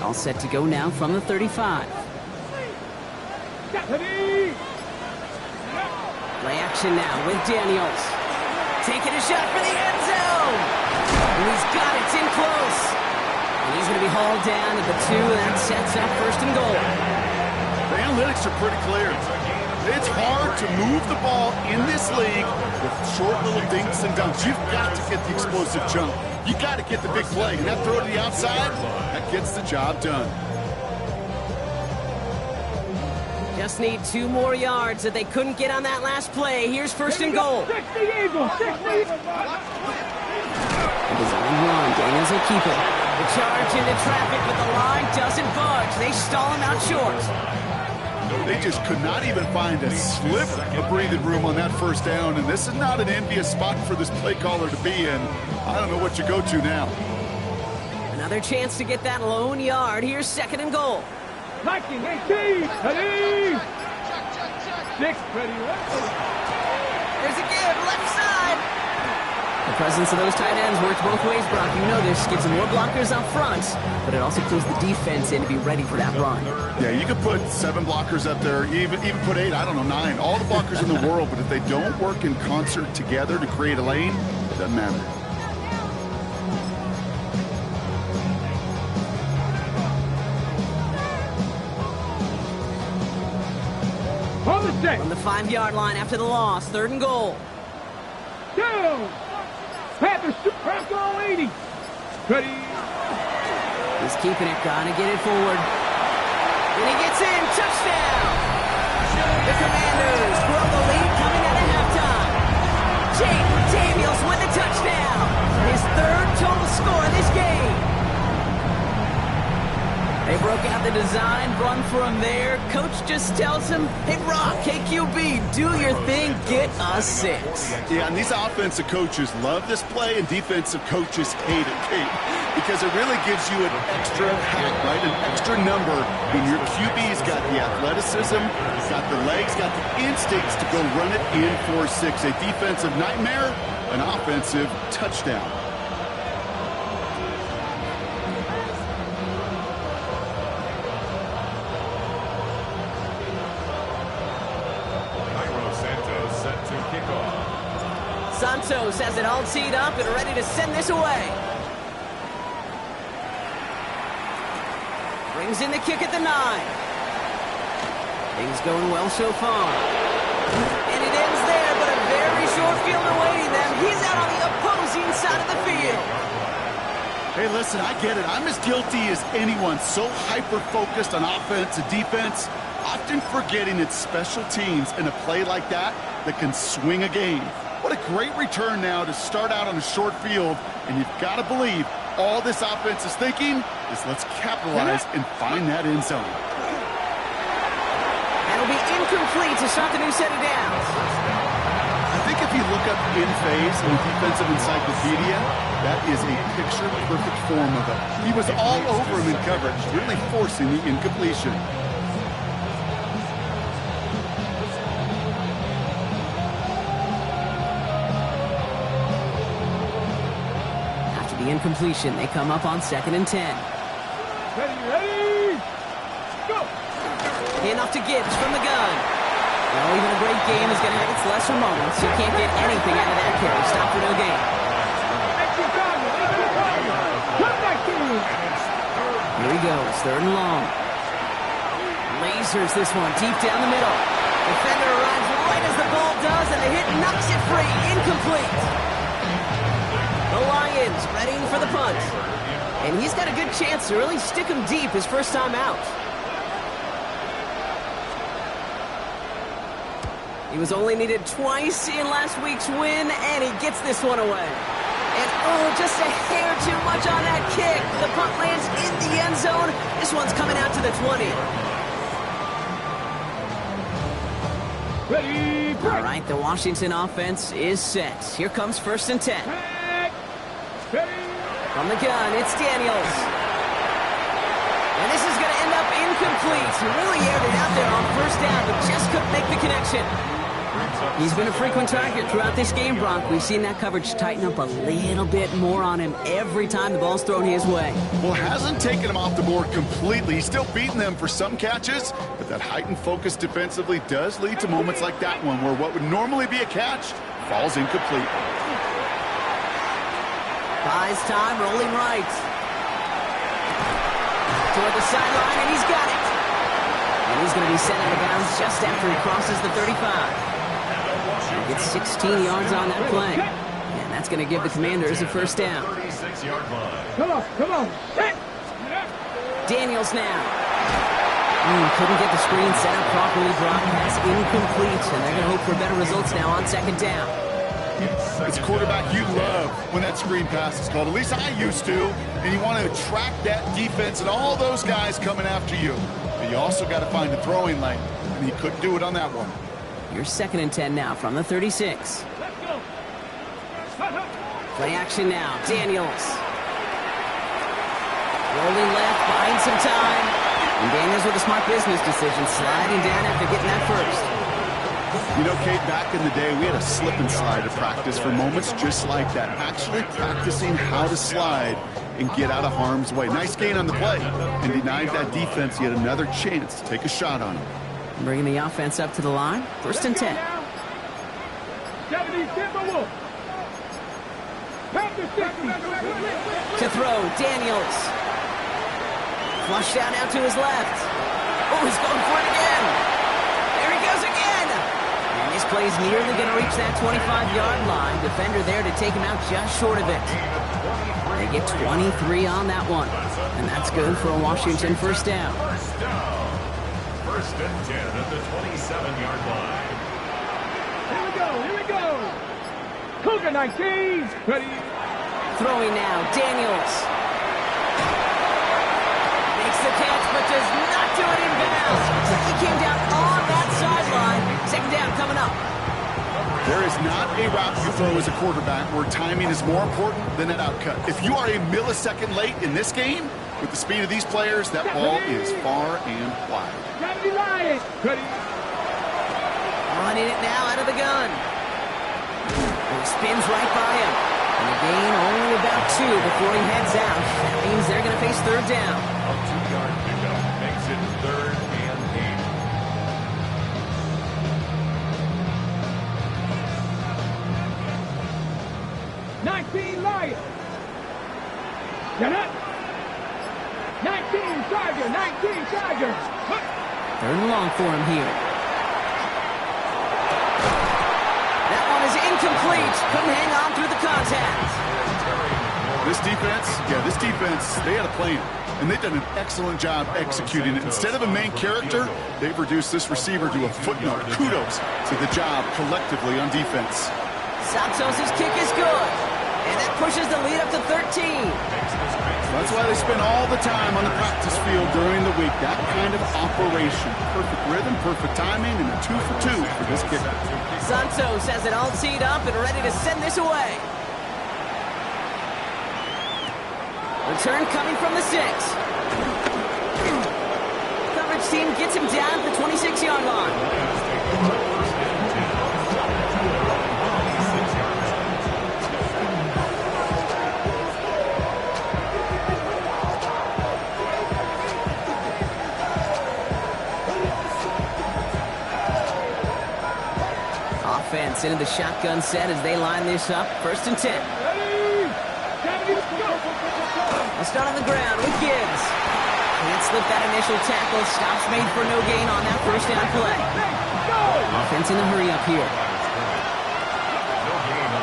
All set to go now from the 35. Ready. Play action now with Daniels. Taking a shot for the end zone. And he's got it. It's in close. going to be hauled down at the 2, and that sets up first and goal. The analytics are pretty clear. It's hard to move the ball in this league with short little dinks and dunks. You've got to get the explosive jump. You got to get the big play. And that throw to the outside, that gets the job done. Just need 2 more yards that they couldn't get on that last play. Here's first and goal. 60 Eagles, 60. It is on run. Daniels will keep it. The charge into traffic, but the line doesn't budge. They stall him out short. They just could not even find a sliver of breathing room on that first down, and this is not an envious spot for this play caller to be in. I don't know what you go to now. Another chance to get that lone yard. Here's second and goal. 19, 18, ready. 6, ready. There's a give, left side. The presence of those tight ends works both ways, Brock. You know this. Gives them more blockers up front, but it also clues the defense in to be ready for that run. Yeah, you could put 7 blockers up there, even put 8, I don't know, 9. All the blockers in the world, but if they don't work in concert together to create a lane, it doesn't matter. From the 5-yard line after the loss, third and goal. Down. Panthers, crack all 80. Ready. He's keeping it, gonna get it forward. And he gets in, touchdown! The Commanders grow the lead coming out of halftime. Jaden Daniels with a touchdown. His 3rd total score in this game. They broke out the design, run for him there. Coach just tells him, hey, Rock, KQB, do your thing, get us 6. Yeah, and these offensive coaches love this play, and defensive coaches hate it, Kate, because it really gives you an extra hack, right, an extra number when your QB's got the athleticism, got the legs, got the instincts to go run it in for 6. A defensive nightmare, an offensive touchdown. Santos has it all teed up and ready to send this away. Brings in the kick at the 9. Things going well so far. And it ends there, but a very short field awaiting them. He's out on the opposing side of the field. Hey, listen, I get it. I'm as guilty as anyone. So hyper-focused on offense and defense, often forgetting it's special teams in a play like that can swing a game. What a great return now to start out on a short field, and you've got to believe all this offense is thinking is let's capitalize and find that end zone. That'll be incomplete to start the new set of downs. I think if you look up in phase in the defensive encyclopedia, that is a picture-perfect form of it. He was all over him in coverage, really forcing the incompletion. Incompletion. They come up on 2nd and 10. Ready, go! Handoff to Gibbs from the gun. Well, even a great game is going to have its lesser moments. You can't get anything out of that carry. Stop for no gain. Here he goes, 3rd and long. Lasers this one deep down the middle. Defender arrives right as the ball does, and the hit knocks it free. Incomplete. The Lions readying for the punt. And he's got a good chance to really stick him deep his first time out. He was only needed twice in last week's win, and he gets this one away. And oh, just a hair too much on that kick. The punt lands in the end zone. This one's coming out to the 20. Ready, break. All right, the Washington offense is set. Here comes 1st and 10. From the gun, it's Daniels. And this is going to end up incomplete. He really aired it out there on 1st down, but just couldn't make the connection. He's been a frequent target throughout this game, Brock. We've seen that coverage tighten up a little bit more on him every time the ball's thrown his way. Well, hasn't taken him off the board completely. He's still beating them for some catches, but that heightened focus defensively does lead to moments like that one where what would normally be a catch falls incomplete. Buys time, rolling right. toward the sideline, and he's got it. And he's going to be sent out of bounds just after he crosses the 35. He gets 16 yards on that play. And that's going to give the Commanders a first down. 36-yard line. Come on. Daniels now. Couldn't get the screen set up properly. Brock pass incomplete. And they're going to hope for better results now on second down. It's a quarterback you love when that screen pass is called. At least I used to. And you want to attract that defense and all those guys coming after you. But you also got to find the throwing lane. And he couldn't do it on that one. You're 2nd and 10 now from the 36. Play action now. Daniels. Rolling left, buying some time. And Daniels with a smart business decision, sliding down after getting that first. You know, Kate, back in the day, we had a slip and slide to practice for moments just like that. Actually practicing how to slide and get out of harm's way. Nice gain on the play. And denied that defense yet another chance to take a shot on him. Bringing the offense up to the line. 1st and 10. To throw, Daniels. Flushed out now to his left. Oh, he's going for it again. There he goes again. And this play's nearly going to reach that 25-yard line. Defender there to take him out just short of it. They get 23 on that one. And that's good for a Washington first down. First and 10 at the 27-yard line. Here we go. Cougar 19. Ready. Throwing now, Daniels. Makes the catch, but does not do it in bounds. Looks like he came down on that sideline. Second down coming up. There is not a route you throw as a quarterback where timing is more important than an outcut. If you are a millisecond late in this game, with the speed of these players, that ball is far and wide. Running it now out of the gun. He spins right by him. And a gain only about 2 before he heads out. That means they're going to face third down. A 2-yard pickup makes it 3rd and 19 Lions. Get up. 19 Chargers. 3rd and long for him here. That one is incomplete. Couldn't hang on through the contact. This defense, they had a plan. And they've done an excellent job executing it. Instead of a main character, they've reduced this receiver to a footnote. Kudos to the job collectively on defense. Santos' kick is good. And that pushes the lead up to 13. That's why they spend all the time on the practice field during the week. That kind of operation. Perfect rhythm, perfect timing, and a 2 for 2 for this kicker. Santos has it all teed up and ready to send this away. Return coming from the 6. Coverage team gets him down at the 26-yard line. Offense into the shotgun set as they line this up. 1st and 10. They'll start on the ground with Gibbs. Can't slip that initial tackle. Stops made for no gain on that first down play. Offense in the hurry up here.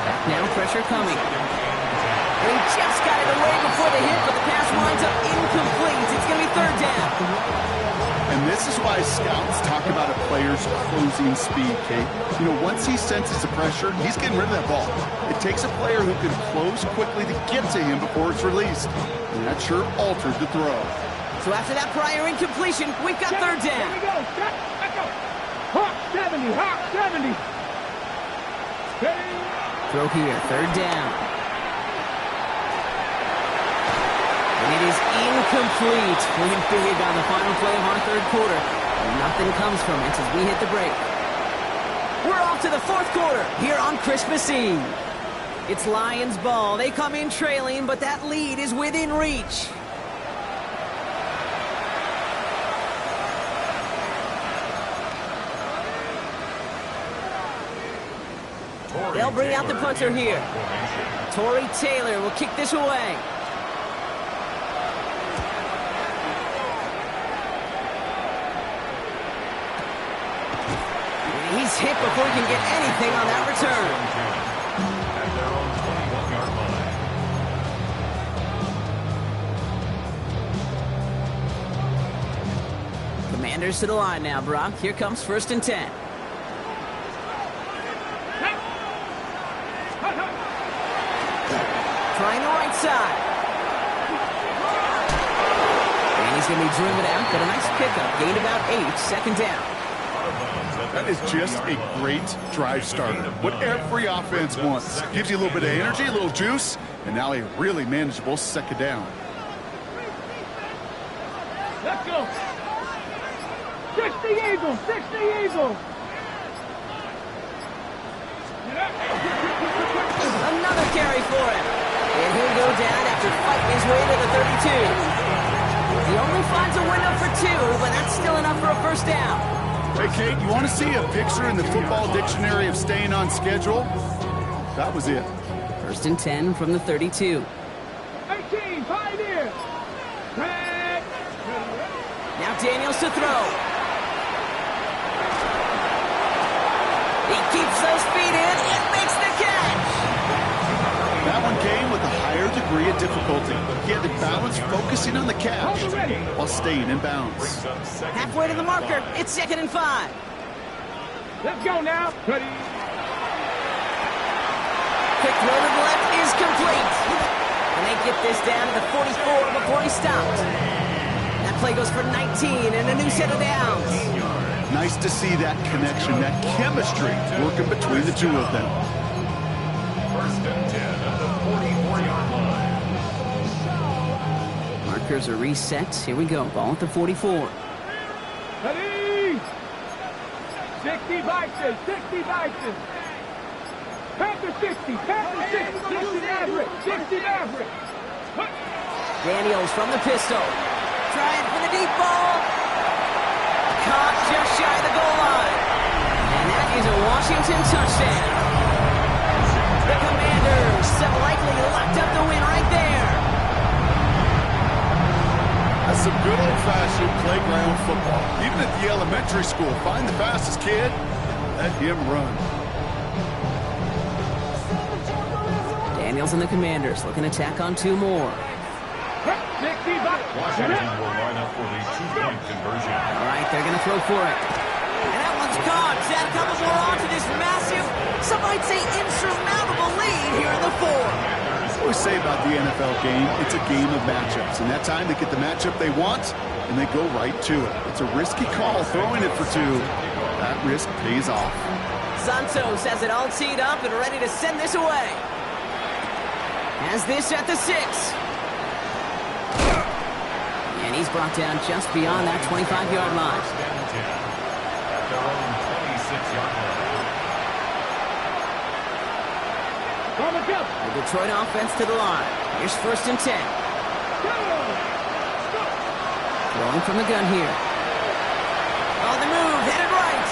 Back now, pressure coming. They just got it away before the hit, but the pass winds up incomplete. It's going to be 3rd down. And this is why scouts talk about a player's closing speed, Kate. You know, once he senses the pressure, he's getting rid of that ball. It takes a player who can close quickly to get to him before it's released. And that sure altered the throw. So after that prior incompletion, we've got 3rd down. Here we go. Hawk 70. Throw here, 3rd down. And it is incomplete. Win big on the final play of our 3rd quarter. And nothing comes from it as we hit the break. We're off to the 4th quarter here on Christmas Eve. It's Lions ball. They come in trailing, but that lead is within reach. They'll bring out the punter here. Torrey Taylor will kick this away. Nice hit before he can get anything on that return. At their own 21-yard line. Commanders to the line now, Brock. Here comes 1st and 10. Trying the right side. And he's going to be driven out, but a nice pickup. Gained about 8, 2nd down. That is just a great drive starter. What every offense wants. Gives you a little bit of energy, a little juice, and now a really manageable 2nd down. Let's go. 60 Eagles, 60 Eagles. Another carry for him. And he'll go down after fighting his way to the 32. He only finds a window for 2, but that's still enough for a 1st down. Hey, Kate, you want to see a picture in the football dictionary of staying on schedule? That was it. 1st and 10 from the 32. 18, Pioneers. Now Daniels to throw. He keeps those feet in and makes the catch. That one came with a higher degree of difficulty. He had to balance focusing on the catch while staying in bounds. Halfway to the marker. It's 2nd and 5. Let's go now. Ready. Quick throw to the left is complete. And they get this down to the 44 before he stopped. That play goes for 19 and a new set of downs. Nice to see that connection, that chemistry working between the two of them. 1st and 10 at the 44-yard line. Markers are reset. Here we go. Ball at the 44. Ready. 60 Bison, 60 Bison. Panther 60, Panther 60, 60 Maverick, 60 Maverick. Daniels from the pistol. Trying for the deep ball. Caught just shy of the goal line. And that is a Washington touchdown. The Commanders have likely locked up the win right there. That's some good old-fashioned playground football. Even at the elementary school, find the fastest kid, let him run. Daniels and the Commanders looking to tack on 2 more. 60 Bison. Washington will line up for the 2-point conversion. All right, they're going to throw for it. And that one's caught. Add a couple more on to this massive, some might say insurmountable lead here in the 4th. I always say about the NFL game, it's a game of matchups. And that time they get the matchup they want, and they go right to it. It's a risky call throwing it for 2. That risk pays off. Santos has it all teed up and ready to send this away. Has this at the 6. And he's brought down just beyond that 25-yard line. At their own 26-yard line. The Detroit offense to the line. Here's 1st and 10. Throwing from the gun here. On the move, headed right.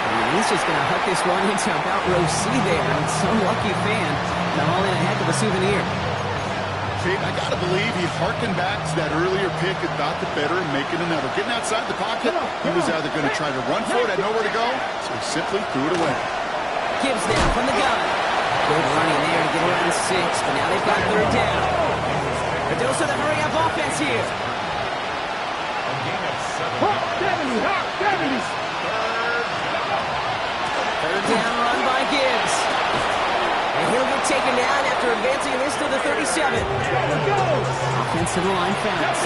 And he's just going to hook this one into about row C there. And some lucky fan hauling a heck of a souvenir. Kate, I got to believe he harkened back to that earlier pick and thought the better of making another. Getting outside the pocket, he was either going to try to run for it, had nowhere to go, so he simply threw it away. Gibbs now from the gun. Good running there to get around 6, but now they've got 3rd down. A dose of the hurry-up offense here. A gain of 7 yards. 70. 3rd down run by Gibbs. And he'll get taken down after advancing this to the 37. Offense to the line fouls.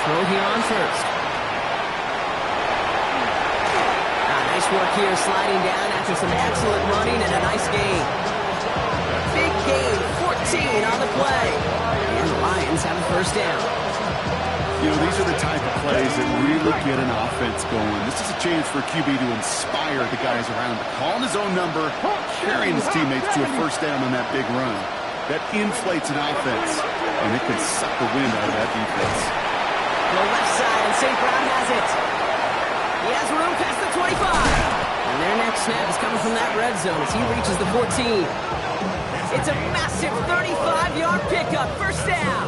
Throw here on 1st. Nice work here, sliding down after some excellent running and a nice gain. Big gain, 14 on the play. And the Lions have a 1st down. You know, these are the type of plays that really get an offense going. This is a chance for a QB to inspire the guys around him, calling his own number, carrying his teammates to a 1st down on that big run. That inflates an offense, and it can suck the wind out of that defense. The left side, and St. Brown has it. He has room past the 25. And their next snap is coming from that red zone as he reaches the 14. It's a massive 35-yard pickup, 1st down.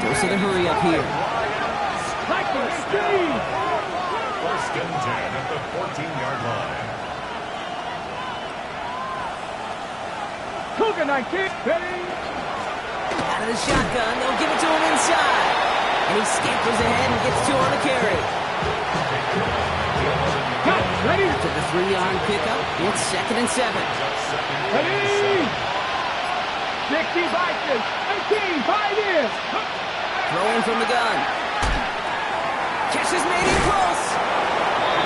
Dose of the hurry up here. First and 10 at the 14-yard line. Cougar 19. Ready? Out of the shotgun, they'll give it to him inside. And he scampers ahead and gets 2 on the carry. Cut. Ready? To the 3-yard pickup, it's 2nd and 7. Ready? 60 Vikings. 18. 5 years. Throwing from the gun. Catch is made in close.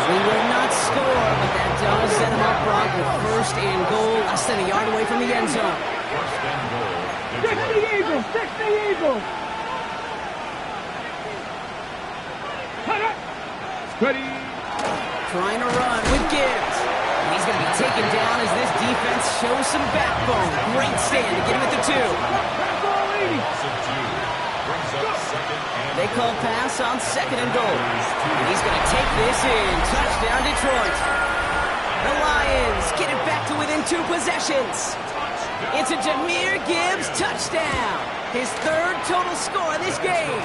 He will not score, but that does set him up Brock with 1st and goal, less than a yard away from the end zone. First and goal. 60 Eagles. 60 Eagles. Cut it. Ready? Trying to run with Gibbs. And he's going to be taken down as this defense shows some backbone. Great stand to get him at the 2. Loss of 2. Brings up 2nd and They call pass on 2nd and goal. And he's going to take this in. Touchdown, Detroit. The Lions get it back to within 2 possessions. It's a Jahmyr Gibbs touchdown. His 3rd total score in this game.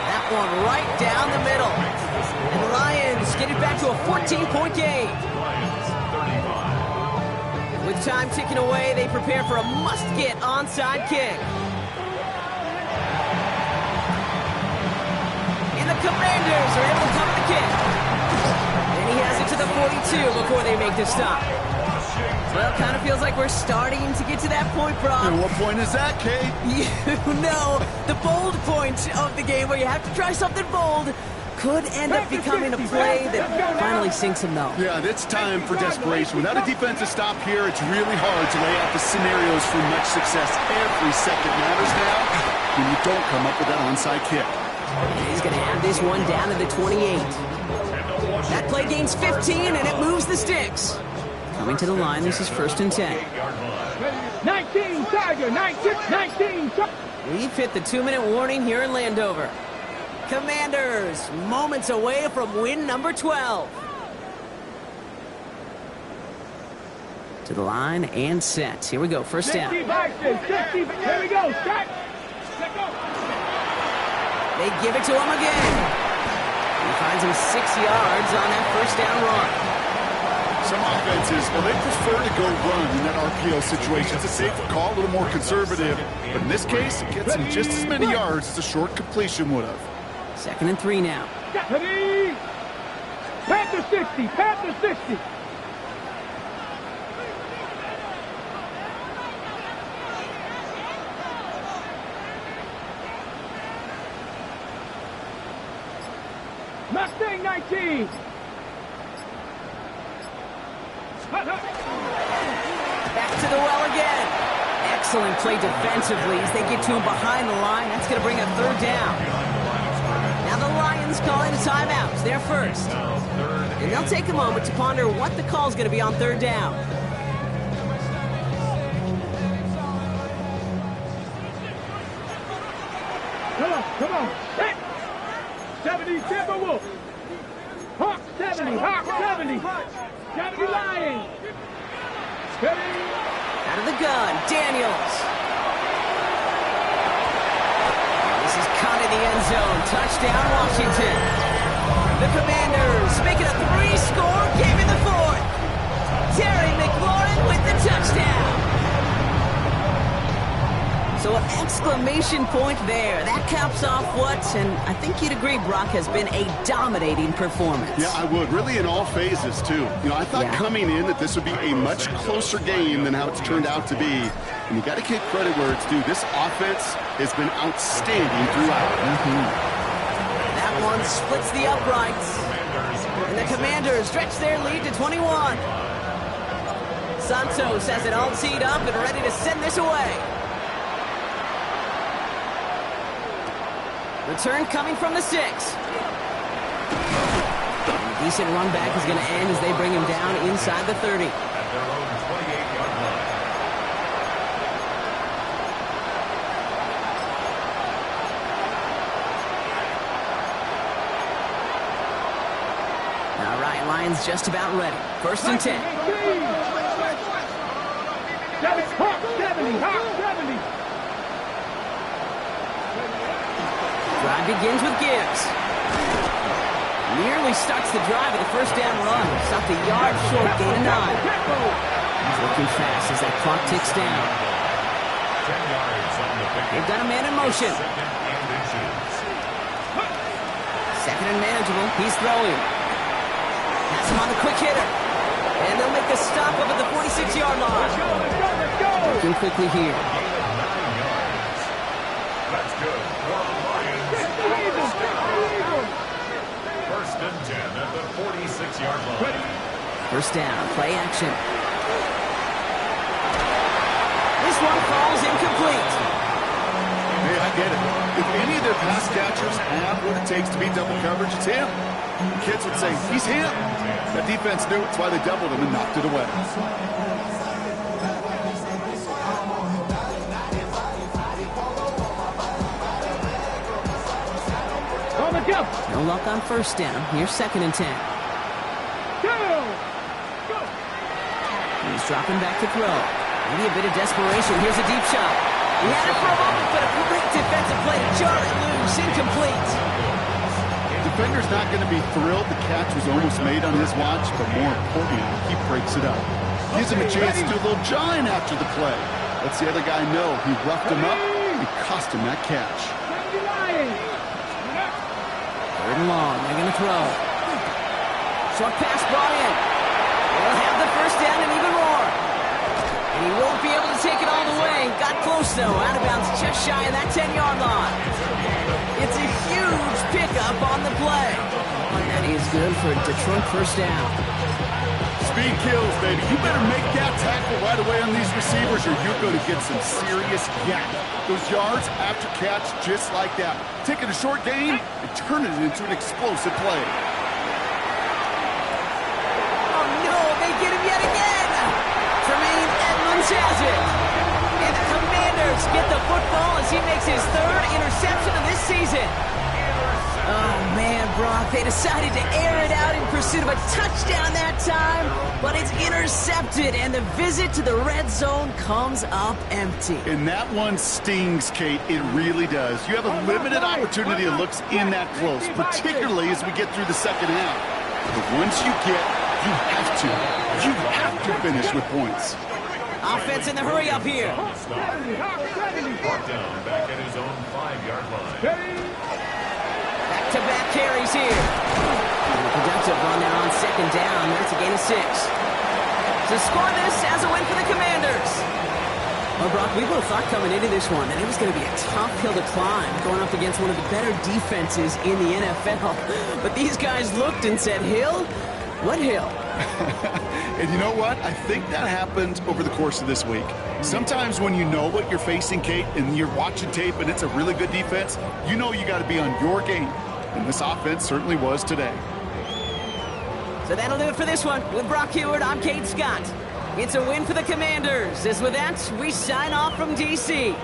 That one right down the middle. And the Lions get it back to a 14-point game. Lions 35. With time ticking away, they prepare for a must-get onside kick. And the Commanders are able to cover the kick. And he has it to the 42 before they make the stop. Well, kind of feels like we're starting to get to that point, Brock. And what point is that, Kate? You know, the bold point of the game where you have to try something bold could end up becoming a play that finally sinks him, though. Yeah, it's time for desperation. Without a defensive stop here, it's really hard to lay out the scenarios for much success. Every second matters now when you don't come up with that onside kick. And he's going to have this one down to the 28. That play gains 15, and it moves the sticks. Coming to the line, this is 1st and 10. 19 Tiger. 19. We've hit the 2-minute warning here in Landover. Commanders, moments away from win number 12. To the line and set. Here we go, 1st down. 60 Vikings. 60. Here we go. Set. They give it to him again. He finds him 6 yards on that 1st down run. Some offenses, well, they prefer to go run in that RPO situation. It's a safer call, a little more conservative. But in this case, it gets him just as many yards as a short completion would have. 2nd and 3 now. Ready? Panther 60. Panther 60. Mustang 19. Back to the well again. Excellent play defensively as they get to him behind the line. That's going to bring a 3rd down. Now the Lions calling a timeout. They're first. And they'll take a moment to ponder what the call is going to be on 3rd down. Come on. Set. 70 Timberwolves. Hawk 70. Hawk 70. 70 Lions. Ready? Out of the gun, Daniels. This is caught in the end zone. Touchdown, Washington. The Commanders make it a 3-score game in the 4th. Terry McLaurin with the touchdown. So an exclamation point there. That caps off what, and I think you'd agree, Brock, has been a dominating performance. Yeah, I would. Really in all phases, too. You know, I thought coming in that this would be a much closer game than how it's turned out to be. And you got to give credit where it's due. This offense has been outstanding throughout. That one splits the uprights. And the Commanders stretch their lead to 21. Santos has it all teed up and ready to send this away. Return coming from the 6. A decent run back is going to end as they bring him down inside the 30. At their own 28-yard line. All right, Lions just about ready. 1st and 10. Hawk 70. Hawk 70. Drive begins with Gibbs. Nearly starts the drive with a first down run. Stopped a yard short, gain of 9. He's looking fast as that clock ticks down. 10 yards on the pick. They've got a man in motion. Second and manageable. He's throwing. Has him on the quick hitter. And they'll make the stop up at the 46-yard line. Working quickly here. That's good for Lions. First and 10 at the 46-yard line. First down, play action. This one falls incomplete. Hey, I get it. If any of their pass catchers have what it takes to beat double coverage, it's him. The kids would say, he's him. That defense knew it's why they doubled him and knocked it away. No luck on first down. Here's second and 10. He's dropping back to throw. Maybe a bit of desperation. Here's a deep shot. He had it for a moment, but a great defensive play to jar it loose. Incomplete. Defender's not going to be thrilled the catch was almost made on his watch, but more importantly, he breaks it up. Gives him a chance to do a little jawing after the play. Lets the other guy know he roughed him up and cost him that catch. Third and long. They're going to throw. Short pass brought in. They'll have the first down and even more. And he won't be able to take it all the way. Got close, though. Out of bounds just shy of that 10-yard line. It's a huge pickup on the play. And he's good for a Detroit first down. Speed kills, baby. You better make that tackle right away on these receivers or you're going to get some serious yak. Those yards after catch just like that. Taking a short gain and turning it into an explosive play. Oh, no, they get him yet again. Tremaine Edmonds has it. And the Commanders get the football as he makes his third interception of this season. Oh, man, Brock, they decided to air it out in pursuit of a touchdown that time, but it's intercepted, and the visit to the red zone comes up empty. And that one stings, Kate. It really does. You have a limited opportunity that looks in that close, particularly as we get through the second half. But once you have to finish with points. Offense in the hurry up here. Brought down back at his own 5-yard line. Back-to-back carries here. And a productive run there on second down. That's a gain of 6. To score this as a win for the Commanders. Well, Brock, we both thought coming into this one that it was going to be a tough hill to climb, going up against one of the better defenses in the NFL. But these guys looked and said, Hill? What hill? And you know what? I think that happened over the course of this week. Sometimes when you know what you're facing, Kate, and you're watching tape and it's a really good defense, you know you got to be on your game. And this offense certainly was today. So that'll do it for this one. With Brock Heward, I'm Kate Scott. It's a win for the Commanders. As with that, we sign off from D.C.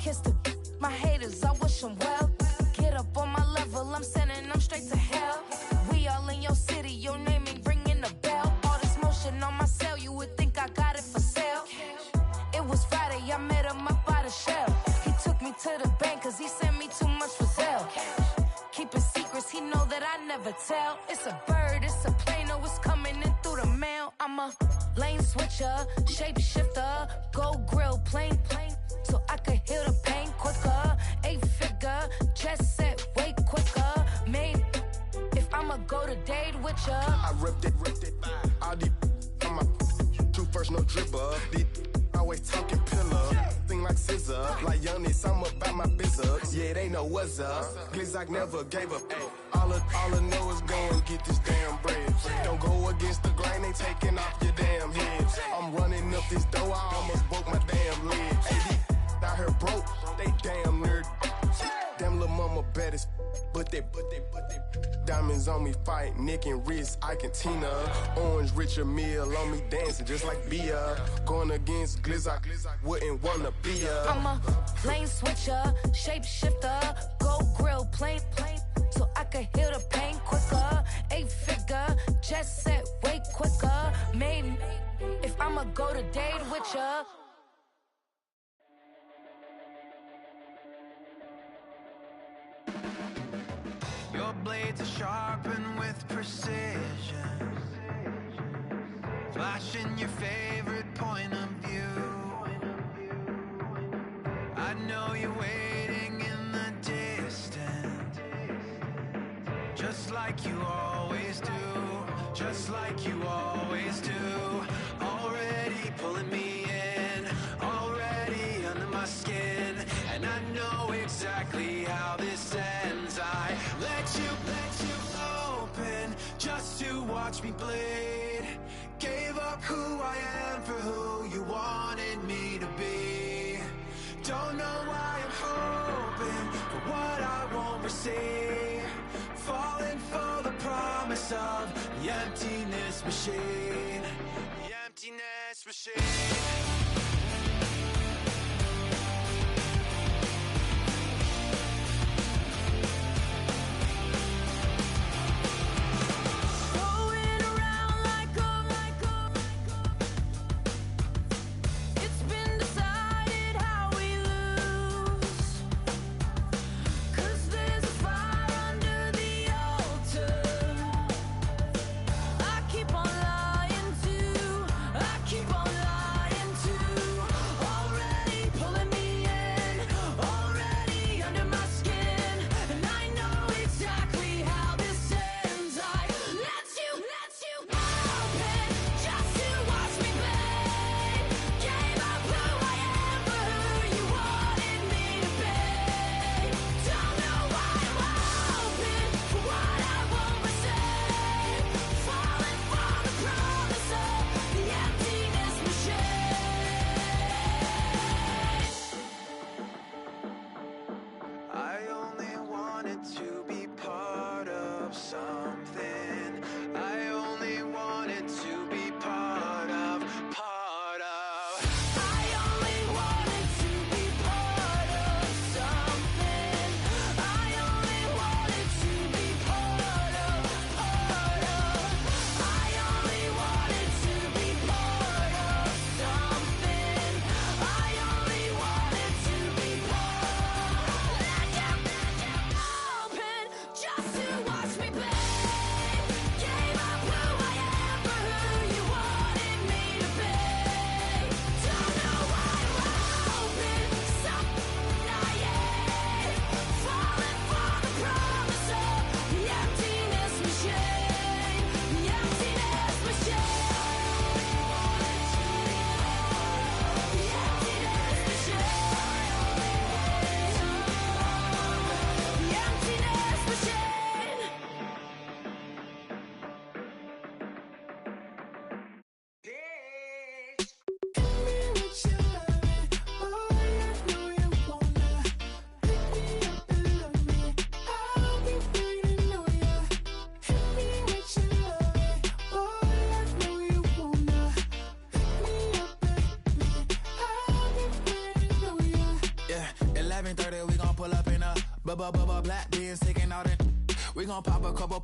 kiss the my haters, I wish them well. Get up on my level, I'm sending them straight to hell. We all in your city, your name ain't ringing the bell. All this motion on my cell, you would think I got it for sale. It was Friday, I met him up by the shell. He took me to the bank, cause he sent me too much for sale. Keeping secrets, he know that I never tell. It's a bird, it's a plane, oh, it's coming in through the mail. I'm a lane switcher, shapeshifter, go grill, plane, so I could heal the pain quicker. 8-figure, chest set way quicker. Made, if I'ma go to date with ya. I ripped it, all these on my two first, no dribble. These always talking pillar, thing like scissor. Like youngest, I'm about my business. Yeah, they know what's up. Glizzock never gave up. All I know is go and get this damn bread. Don't go against the grain, they taking off your damn heads. I'm running up this door, I almost broke my damn legs. Hey, these out here broke, they damn nerd. Damn little mama bad as but they diamonds on me fight, neck and wrist, I can Tina. Orange Richard Mill on me dancing just like Bia. Going against Glizzock, wouldn't wanna be ya. I'm a lane switcher, shapeshifter, go grill, plane, so I could heal the pain quicker. 8-figure, chest set way quicker. Made, if I'ma go to date with ya. Your blades are sharpened with precision, flashing your favorite point of view. I know you're waiting in the distance, just like you always do, just like you always do. Already pulling me in, already under my skin, and I know exactly how this ends. I let you open just to watch me bleed. Gave up who I am for who you wanted me to be. Don't know why I'm hoping for what I won't receive. Falling for the promise of the emptiness machine. The emptiness machine. I keep on lying Black beans taking all that. We gon' pop a couple.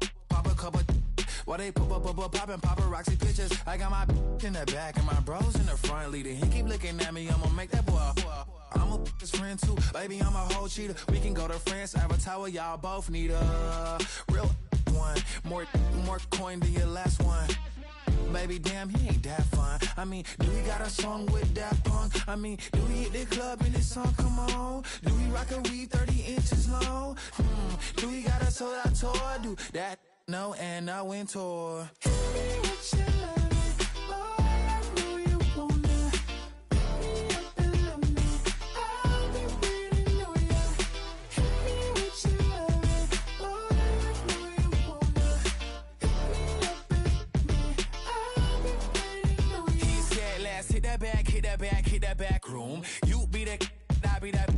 While they poppin' paparazzi pictures. I got my in the back and my bros in the front leading. He keep looking at me, I'ma make that boy. I'm a his friend too, baby, I'm a whole cheater. We can go to France, Avatar, y'all both need a real one. More coin than your last one. Baby, damn, he ain't that fun. I mean, do we got a song with that punk? I mean, do we hit the club in this song? Come on. Do we rock a weed 30 inches long? Do we got a sold out tour? Do that? No, and I went tour. Hit me with your loving, boy, I know you wanna. Pick me up and love me, I'll be waiting on ya. Hit me with your loving, boy, I know you wanna. Pick me up and love me, I'll be waiting on ya. He said, let's hit that back room. You be the, I be that.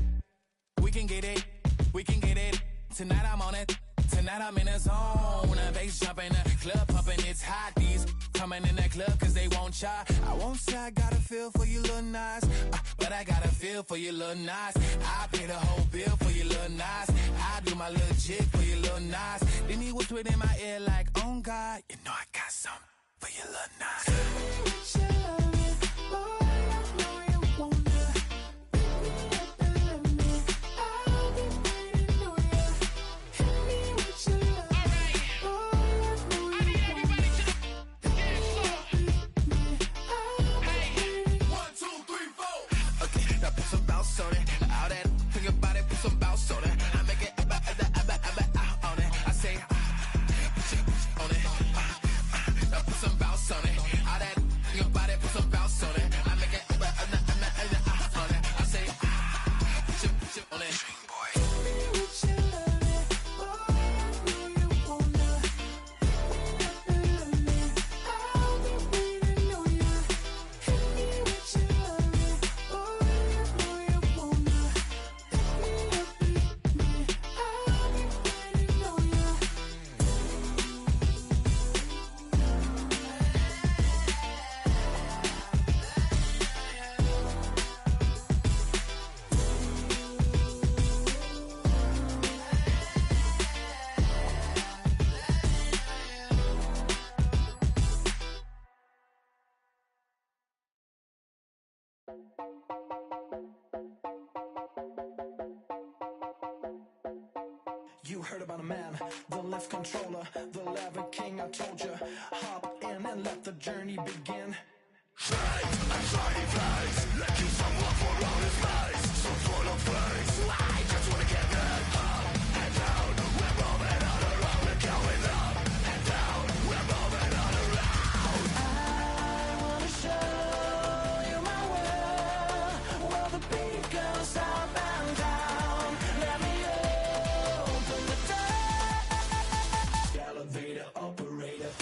We can get it. Tonight I'm on it. Tonight I'm in a zone, a bass jumping, a club pumping, it's hot. These coming in that club cause they won't try. I won't say I got a feel for you little nice, but I got a feel for you little nice. I pay the whole bill for you little nice. I do my little jig for you little nice. Then he whispered in my ear like, oh God, you know I got something for you little nice. You heard about a man, the lift controller, the lever king, I told you. Hop in and let the journey begin. Shake and shiny face, let you someone for all his face. So full of face, I just wanna get that up and down. We're moving on around, we're going up and down. We're moving on around. I wanna show you my world, where the beat goes up and down. Let me open the door. Elevator operator.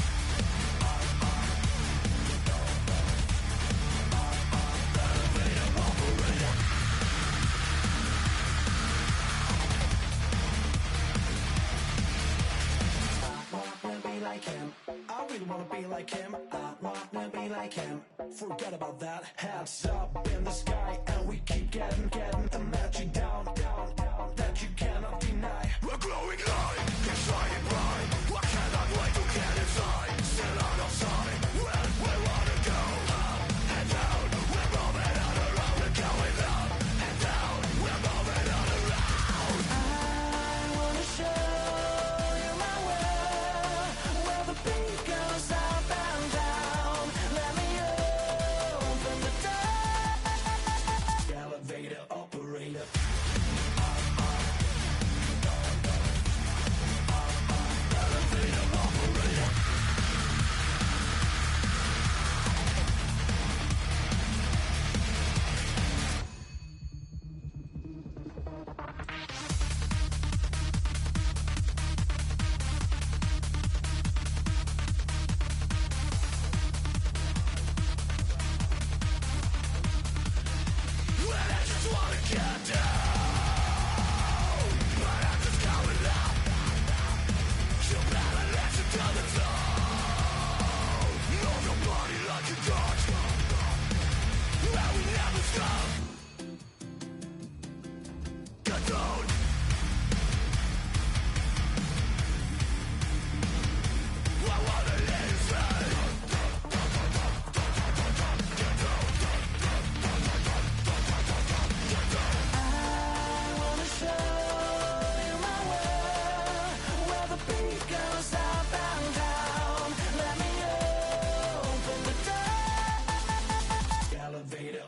Like him, I really wanna be like him. I wanna be like him. Forget about that. Hands up in the sky, and we keep getting the magic down, that you cannot deny. We're glowing light, it's shining bright. I cannot wait to get inside. Still on our side, when we wanna go up and down. We're moving on around, we're going up and down. We're moving on around. I wanna show you my world, where the beat goes up and down. Let me open the door. Elevator operator.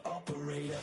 operator.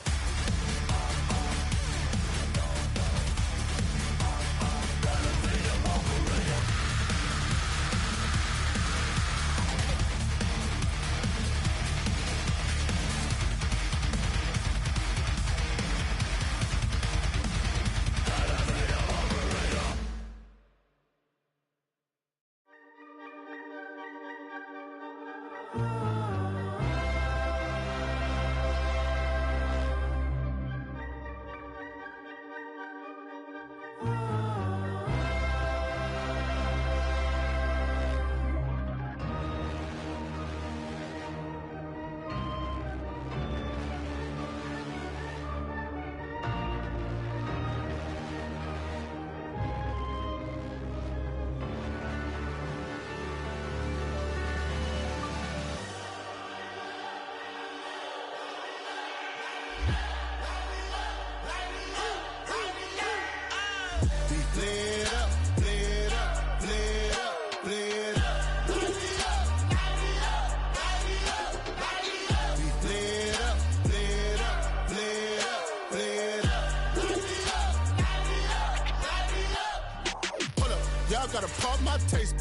Gotta pump my taste.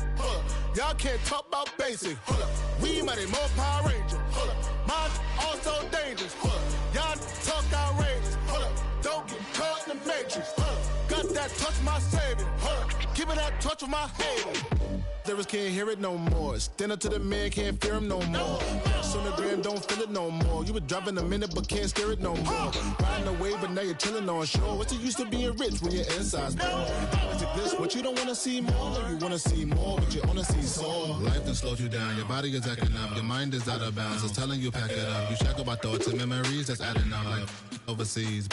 Y'all can't talk about basic. We mighty more Power Ranger. Mine also dangerous. Y'all talk outrageous. Don't get caught in the matrix. Got that touch my savior. Give me that touch of my haters. Lyrics can't hear it no more. Stand up to the man, can't fear him no more. On the gram, don't feel it no more. You were driving a minute, but can't steer it no more. Riding away, but now you're chilling on shore. What's the use of being rich when your inside's poor? This, what you don't wanna see more, you wanna see more, but you wanna see sore. Life done slowed you down, your body is acting up, your mind is out of bounds, it's telling you pack it up. You shackle by thoughts and memories that's adding up like overseas.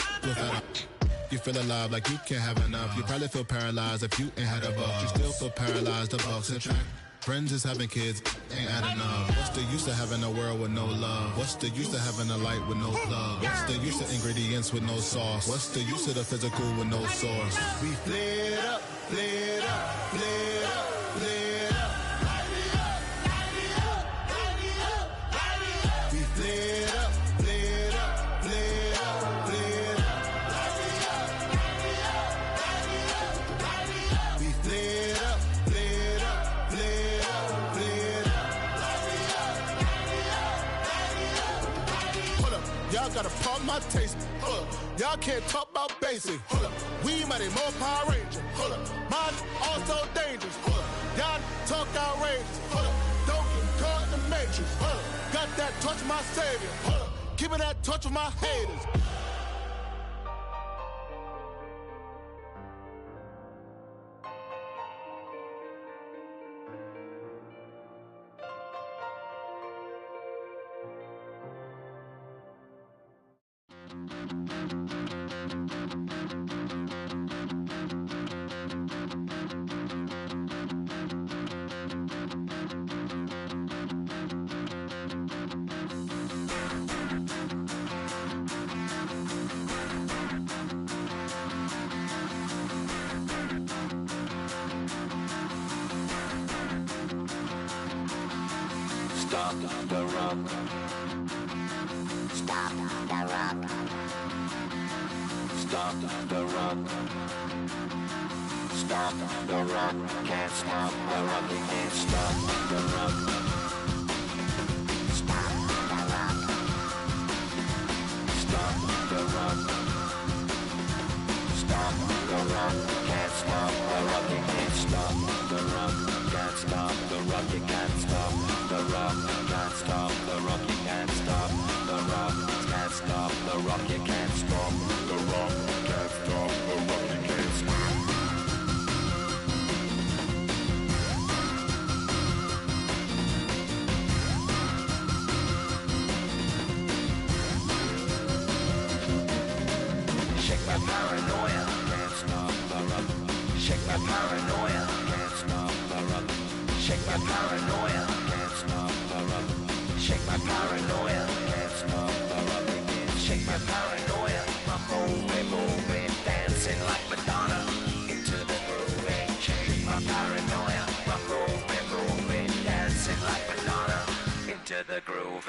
You feel alive like you can't have enough. You probably feel paralyzed if you ain't had a buck. You still feel paralyzed, the bucks attract. Friends is having kids, ain't adding up. What's the use of having a world with no love? What's the use of having a light with no plug? What's the use of ingredients with no sauce? What's the use of the physical with no source? We flared up, flared up, flared up, flared up. We flared up, flared up, flared up, flared up. We flared up, flared up, flared up, flared up. Hold up, y'all gotta pump my taste. Hold up, y'all can't talk about basic. Hold up, we mighty more Power Ranger. Hold up, mine also dangerous. Hold up, y'all talk outrageous. Hold up, don't get caught in the matrix. Hold up, got that touch of my savior. Hold up, give me that touch of my haters. Stop the rock. Stop the rock. Stop the rock. Stop the rock. Can't stop the rock. You can't stop the rock. Stop the rock. Stop the rock. Stop the rock. Can't stop the rock. You can't stop the rock. Can't stop the rock. You can't stop the rock. Can't stop the rock. You can't stop the rock. Can't stop the rock. You can't stop the rock. Can't stop the rock. You can't stop. Shake my paranoia. Can't stop the rock. Shake my paranoia. Can't stop the rock. Shake my paranoia. Can't stop the rock. Shake my paranoia. Can't stop the rock. Shake my paranoia. I'm moving, dancing like Madonna into the groove. Shake my paranoia. I'm moving, dancing like Madonna into the groove.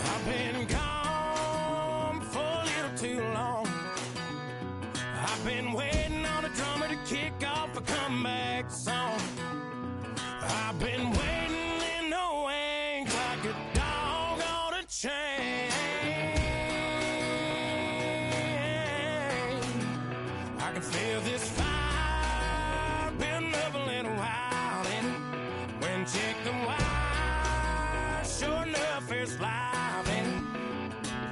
I've been gone for a little too long. I've been waiting on a drummer to kick off a comeback song. I've been waiting in the wings like a dog on a chain. I can feel this fire building up a little while, and when chicken wire, sure enough, it's live.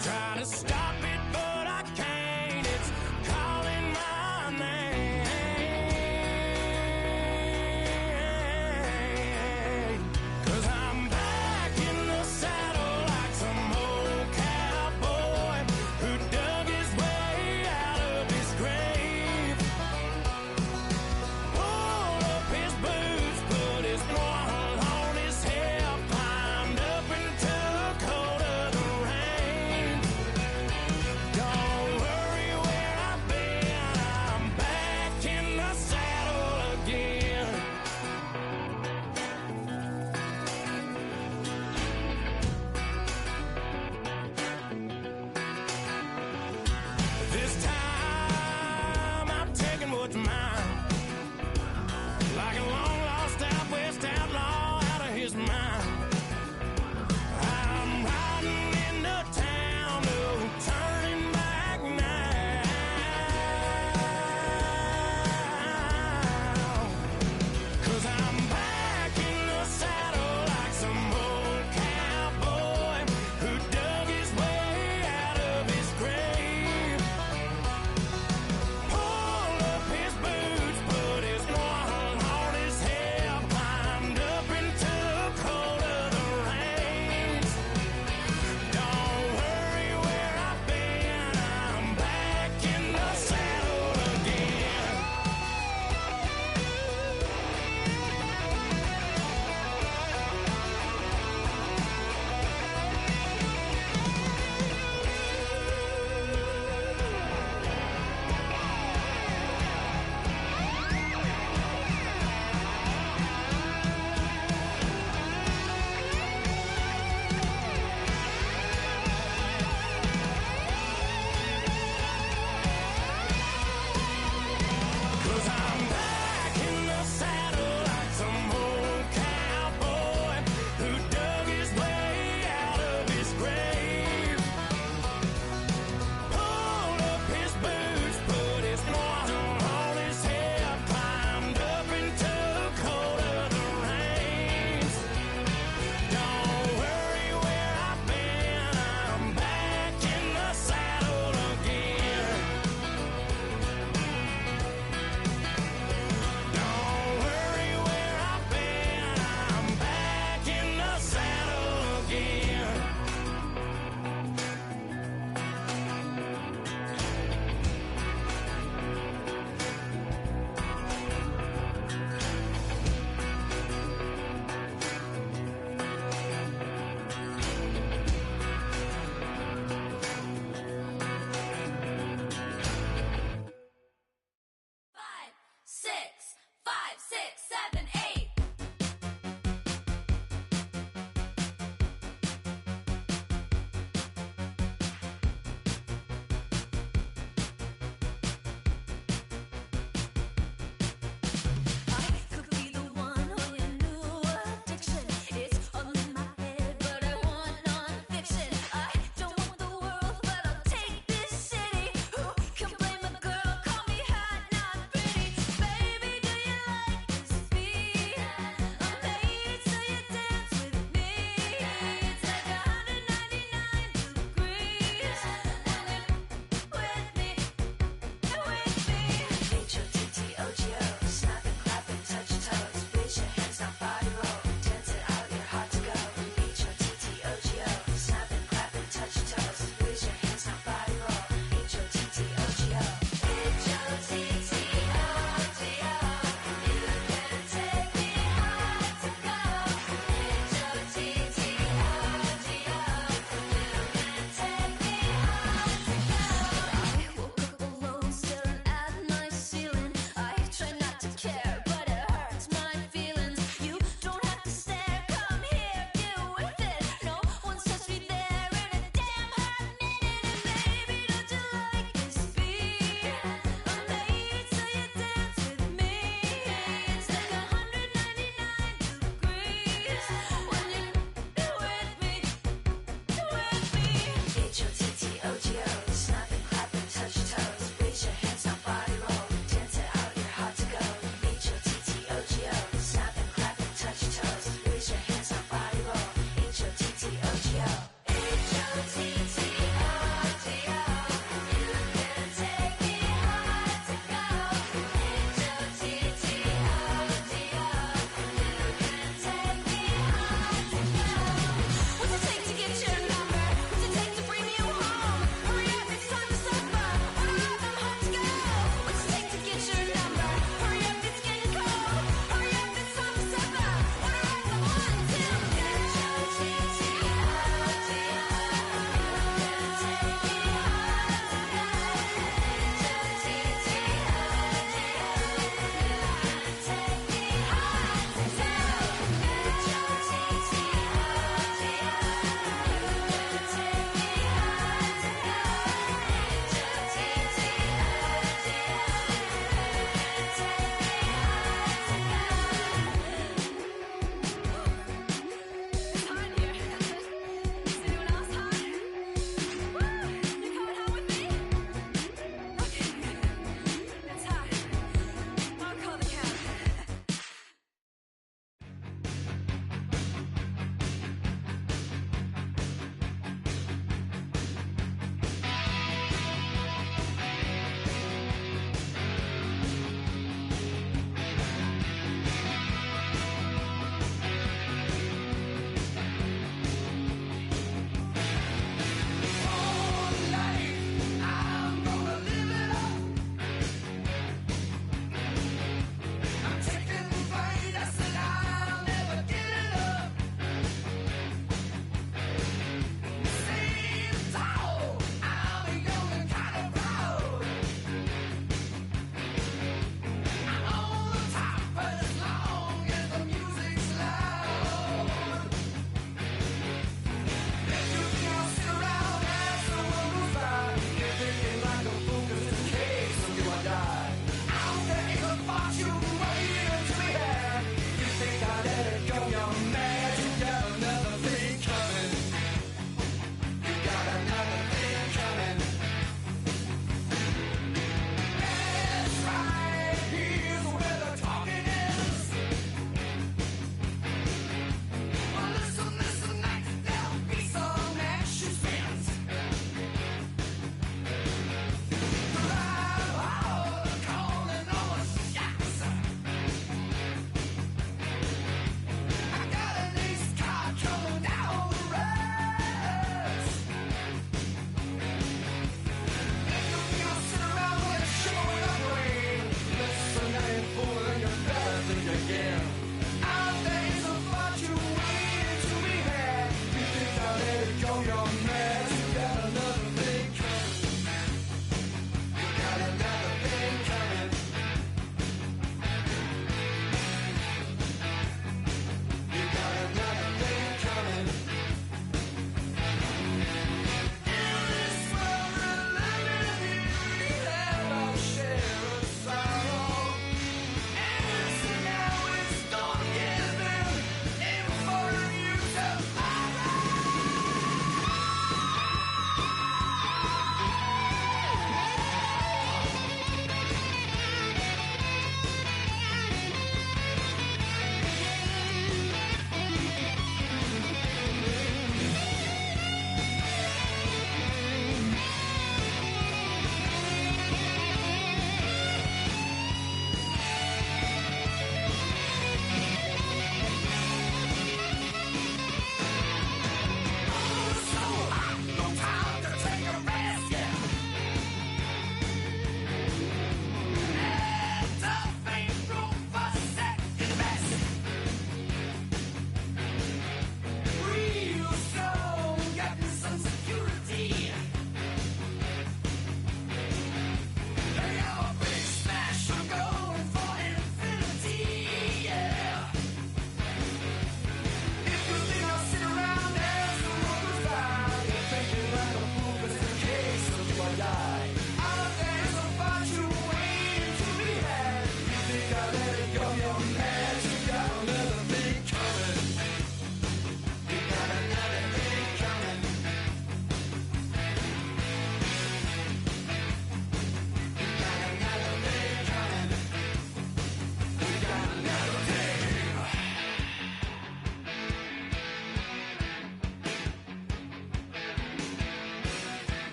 Try to stop it, but I can't. It's calling my name. 'Cause I'm back in the saddle like some old cowboy who dug his way out of his grave.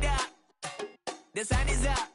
up. The sun is up.